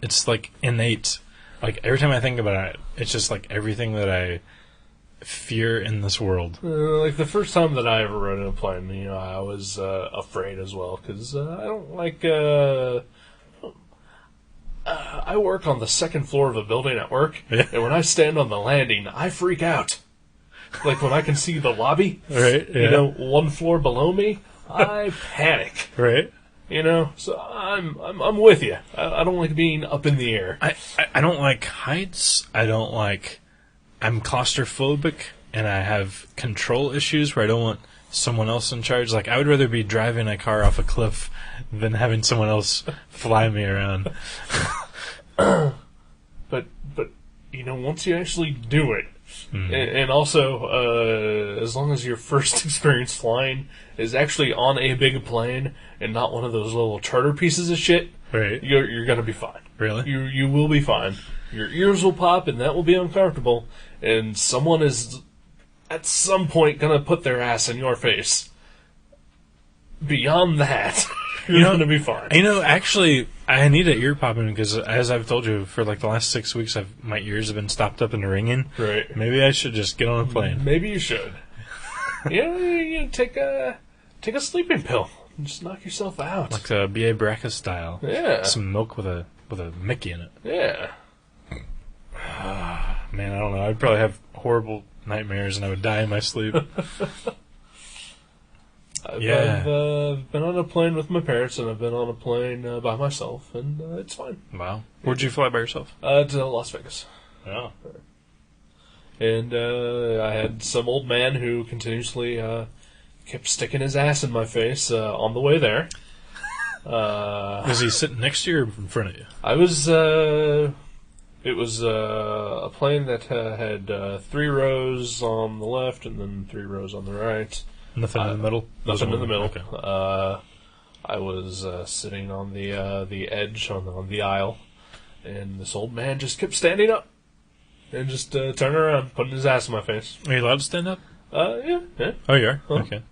It's like innate. Like, every time I think about it, it's just like everything that I fear in this world. Like, the first time that I ever rode in a plane, I was afraid as well, because I don't like... I work on the second floor of a building at work, and when I stand on the landing, I freak out. Like, when I can see the lobby, right? Yeah. 1 floor below me, I panic. Right. You know, so I'm with you. I don't like being up in the air. I don't like heights. I'm claustrophobic, and I have control issues where I don't want someone else in charge. Like, I would rather be driving a car off a cliff than having someone else fly me around. But you know, once you actually do it, and also as long as your first experience flying is actually on a big plane and not one of those little charter pieces of shit, Right. you're gonna be fine. Really? You will be fine. Your ears will pop, and that will be uncomfortable. And someone is at some point gonna put their ass in your face. Beyond that, you're gonna be fine. You know, actually, I need an ear popping because, as I've told you, for like the last 6 weeks, my ears have been stopped up and ringing. Right. Maybe I should just get on a plane. Maybe you should. You take a sleeping pill and just knock yourself out. Like the B.A. Baracus style. Yeah. Some milk with a Mickey in it. Yeah. Man, I don't know. I'd probably have horrible nightmares and I would die in my sleep. I've been on a plane with my parents, and I've been on a plane by myself, and it's fine. Wow. Where'd you fly by yourself? To Las Vegas. Oh. And I had some old man who continuously kept sticking his ass in my face on the way there. Was he sitting next to you or in front of you? I was... it was a plane that had 3 rows on the left and then 3 rows on the right. Nothing in the middle? Nothing in the middle. Okay. I was sitting on the edge on the aisle, and this old man just kept standing up and just turning around, putting his ass in my face. Are you allowed to stand up? Yeah. Oh, you are? Huh? Okay.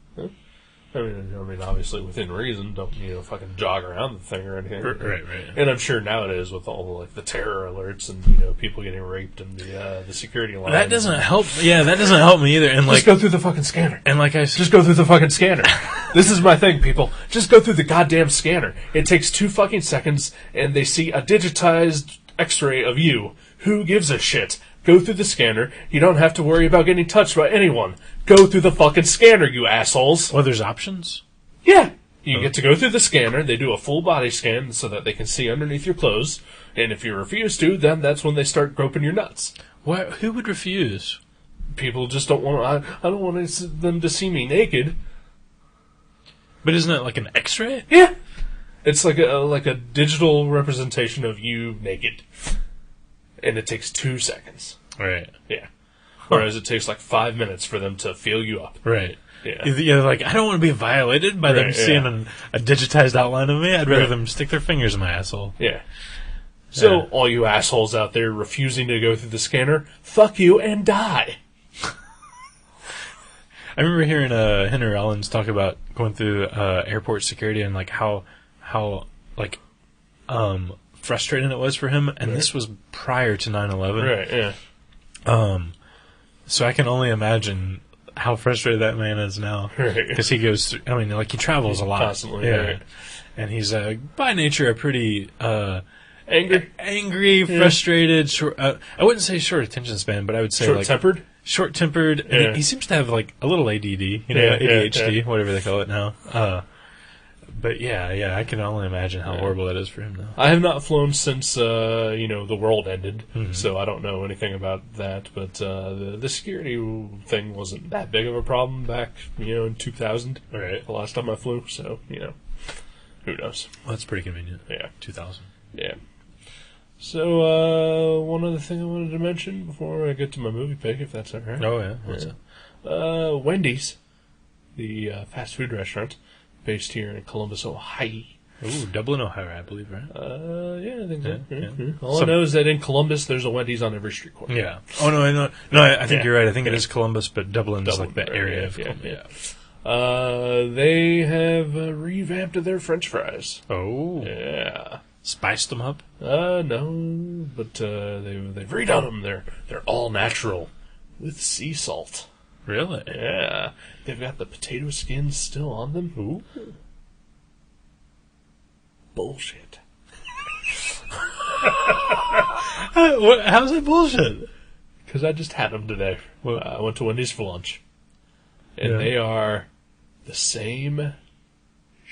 I mean, obviously within reason. Don't fucking jog around the thing or anything. Right. And I'm sure nowadays with all the terror alerts and people getting raped and the security lines. That doesn't help. Yeah, that doesn't help me either. And just go through the fucking scanner. And like I just go through the fucking scanner. This is my thing, people. Just go through the goddamn scanner. It takes 2 fucking seconds, and they see a digitized X-ray of you. Who gives a shit? Go through the scanner. You don't have to worry about getting touched by anyone. Go through the fucking scanner, you assholes. Well, there's options? Yeah. You get to go through the scanner. They do a full body scan so that they can see underneath your clothes. And if you refuse to, then that's when they start groping your nuts. What? Who would refuse? People just don't want. I don't want them to see me naked. But isn't it like an X-ray? Yeah. It's like a digital representation of you naked. And it takes 2 seconds. Right. Yeah. Whereas it takes like 5 minutes for them to feel you up. Right. Yeah. You're like, I don't want to be violated by them seeing a digitized outline of me. I'd rather them stick their fingers in my asshole. Yeah. So, all you assholes out there refusing to go through the scanner, fuck you and die. I remember hearing Henry Rollins talk about going through airport security and like how frustrating it was for him, and this was prior to 9/11. Right, yeah. So I can only imagine how frustrated that man is now. Right. Because he goes through, I mean, like, he travels a lot. Constantly, right. And he's, by nature, a pretty, angry, frustrated, short, I wouldn't say short attention span, but I would say, short-tempered? Short-tempered. Yeah. And he seems to have, like, a little ADD, ADHD, whatever they call it now. But yeah, I can only imagine how horrible that is for him now. I have not flown since, the world ended, so I don't know anything about that, but the security thing wasn't that big of a problem back, in 2000, Right. The last time I flew, so, who knows. Well, that's pretty convenient. Yeah. 2000. Yeah. So, one other thing I wanted to mention before I get to my movie pick, if that's all right. Oh, yeah. What's that? Wendy's, the fast food restaurant, based here in Columbus, Ohio. Ooh, Dublin, Ohio, I believe, right? Yeah, I think so. Yeah. All I know is that in Columbus, there's a Wendy's on every street corner. Yeah. Oh, no, I think you're right. I think it is Columbus, but Dublin's like the area of Columbus. Yeah. They have revamped their French fries. Oh. Yeah. Spiced them up? No, but they've redone them. They're all natural with sea salt. Really? Yeah. They've got the potato skins still on them. Ooh. Bullshit. How's that bullshit? Because I just had them today. I went to Wendy's for lunch. And Yeah. they are the same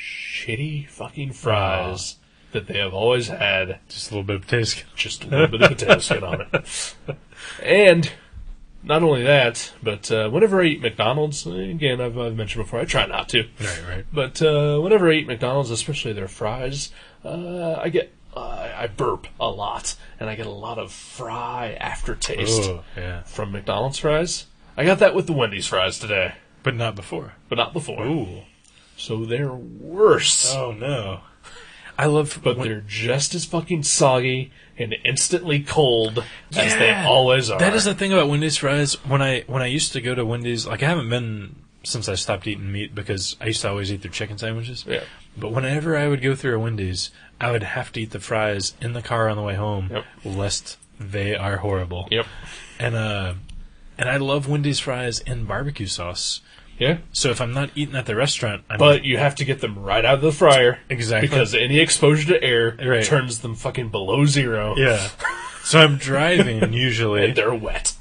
shitty fucking fries that they have always had. Just a little bit of potato skin. Just a little bit of potato skin on it. And not only that, but whenever I eat McDonald's, again, I've mentioned before, I try not to. Right. But whenever I eat McDonald's, especially their fries, I burp a lot, and I get a lot of fry aftertaste from McDonald's fries. I got that with the Wendy's fries today. But not before. Ooh. So they're worse. Oh, no. But they're just as fucking soggy and instantly cold as they always are. That is the thing about Wendy's fries. When I used to go to Wendy's, like I haven't been since I stopped eating meat because I used to always eat their chicken sandwiches. Yeah. But whenever I would go through a Wendy's, I would have to eat the fries in the car on the way home, lest they are horrible. Yep. And I love Wendy's fries in barbecue sauce. Yeah. So if I'm not eating at the restaurant, but you have to get them right out of the fryer. Exactly. Because any exposure to air turns them fucking below zero. Yeah. So I'm driving usually. And they're wet.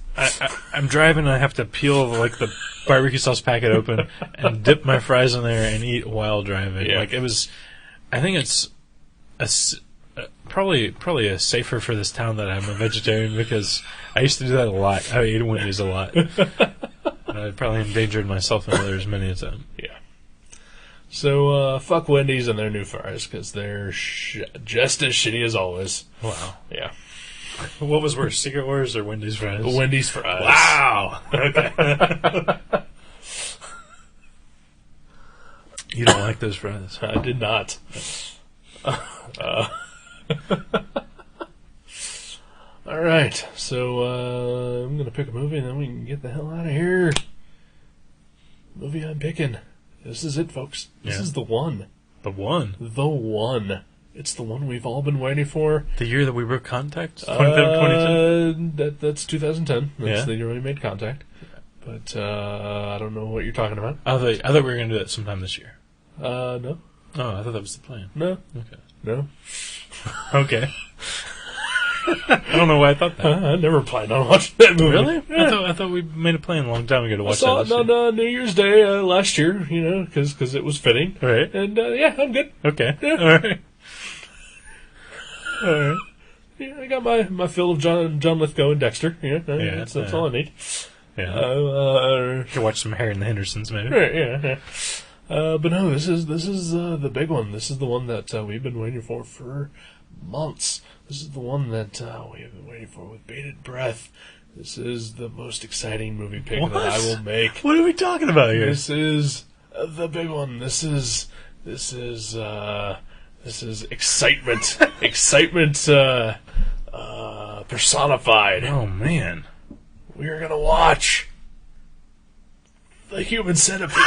I'm driving and I have to peel like the barbecue sauce packet open and dip my fries in there and eat while driving. Yeah. Like it was, I think it's probably a safer for this town that I'm a vegetarian because I used to do that a lot. I ate Wendy's a lot. I probably endangered myself and others many a time. Yeah. So, fuck Wendy's and their new fries, because they're just as shitty as always. Wow. Yeah. What was worse, Secret Wars or Wendy's fries? Wendy's fries. Wow! Okay. You don't like those fries? I did not. Alright, so I'm going to pick a movie and then we can get the hell out of here. Movie I'm picking. This is it, folks. This is the one. The one? The one. It's the one we've all been waiting for. The year that we broke contact? 2010? That's 2010. That's the year we made contact. But I don't know what you're talking about. I thought we were going to do that sometime this year. No. Oh, I thought that was the plan. No. Okay. No. Okay. I don't know why I thought that. I never planned on watching that movie. Really? Yeah. I thought we made a plan a long time ago to watch I saw that. it on New Year's Day last year, because it was fitting. Right. And, I'm good. Okay. Yeah. All right. All right. Yeah, I got my fill of John Lithgow and Dexter. That's all I need. Yeah. You can watch some Harry and the Hendersons, maybe. Right, yeah. But no, this is the big one. This is the one that we've been waiting for months. This is the one that we have been waiting for with bated breath. This is the most exciting movie pick that I will make. What are we talking about here? This is the big one. This is excitement. Excitement personified. Oh man. We are gonna watch The Human Centipede.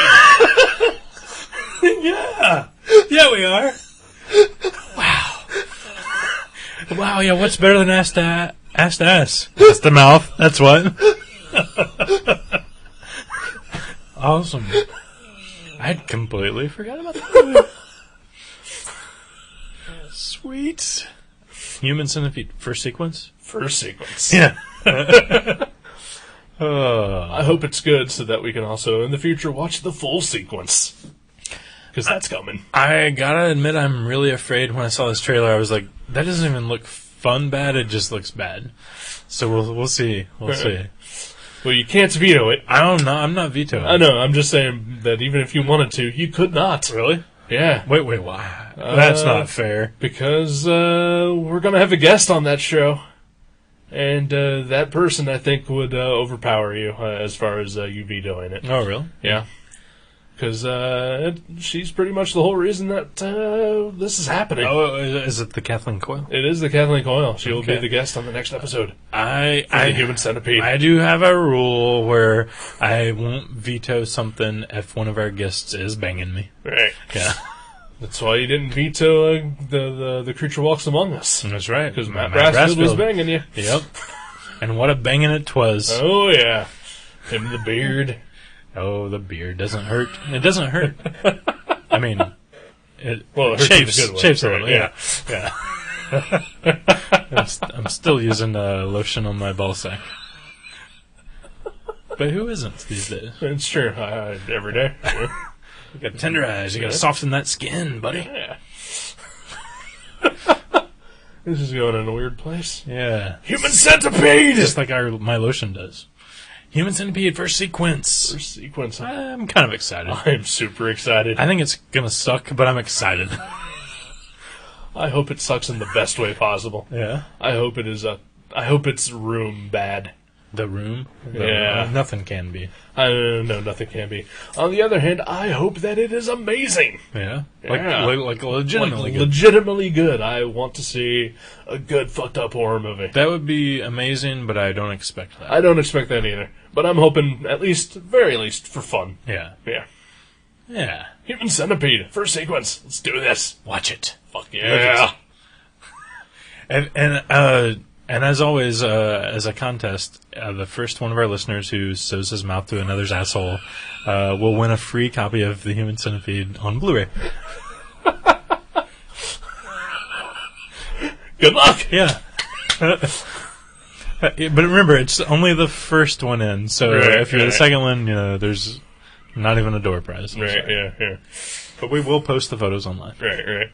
Yeah, we are. Wow, yeah, what's better than ass to ass? Ass to mouth, that's what. Awesome. I'd completely forgot about that. Sweet. Human Centipede, first sequence? First sequence. Yeah. I hope it's good so that we can also, in the future, watch the full sequence. Because that's coming. I gotta admit, I'm really afraid when I saw this trailer, I was like, that doesn't even look fun bad, it just looks bad. So we'll see. We'll see. Well, you can't veto it. I'm not vetoing. I know, I'm just saying that even if you wanted to, you could not. Really? Yeah. Wait, why? That's not fair. Because we're going to have a guest on that show. And that person, I think, would overpower you as far as you vetoing it. Oh, really? Yeah. Because she's pretty much the whole reason that this is happening. Oh, is it the Kathleen Coyle? It is the Kathleen Coyle. She will be the guest on the next episode. The Human Centipede. I do have a rule where I won't veto something if one of our guests is banging me. Right. Yeah. That's why you didn't veto the Creature Walks Among Us. That's right. Because Matt Brassfield was banging you. Yep. And what a banging it was. Oh, yeah. Him the beard. Oh, the beard doesn't hurt. It doesn't hurt. I mean, it shapes a little. Yeah. I'm still using lotion on my ball sack. But who isn't these days? It's true. Every day. You got to tenderize. You got to soften that skin, buddy. Yeah. This is going in a weird place. Yeah. Human Centipede! Just like my lotion does. Human Centipede, first sequence. First sequence. I'm kind of excited. I'm super excited. I think it's going to suck, but I'm excited. I hope it sucks in the best way possible. Yeah. I hope it's Room bad. The Room? Yeah. Nothing can be. No, nothing can be. On the other hand, I hope that it is amazing. Yeah. Yeah. Like legitimately good. Legitimately good. I want to see a good fucked up horror movie. That would be amazing, but I don't expect that. I don't expect that either. But I'm hoping, very least, for fun. Yeah. Yeah. Yeah. Human Centipede, first sequence. Let's do this. Watch it. Fuck yeah. And as always, as a contest, the first one of our listeners who sews his mouth to another's asshole will win a free copy of The Human Centipede on Blu-ray. Good luck! Yeah. But remember, it's only the first one in, so if you're the second one, there's not even a door prize. Right, yeah. But we will post the photos online. Right.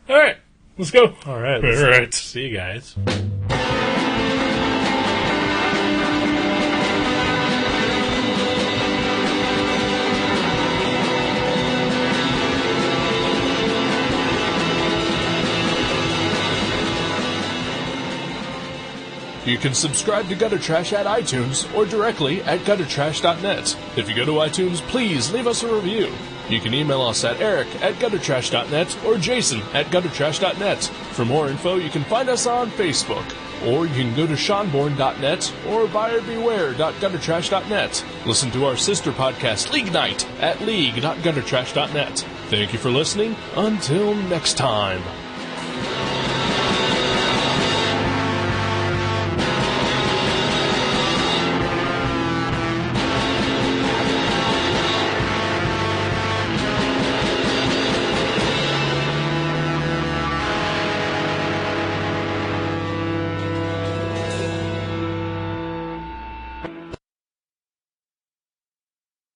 All right, let's go. All right. All right. See you guys. You can subscribe to Gutter Trash at iTunes or directly at guttertrash.net. If you go to iTunes, please leave us a review. You can email us at eric@guttertrash.net or jason@guttertrash.net. For more info, you can find us on Facebook, or you can go to seanborn.net or buyerbeware.guttertrash.net. Listen to our sister podcast, League Night, at league.guttertrash.net. Thank you for listening. Until next time.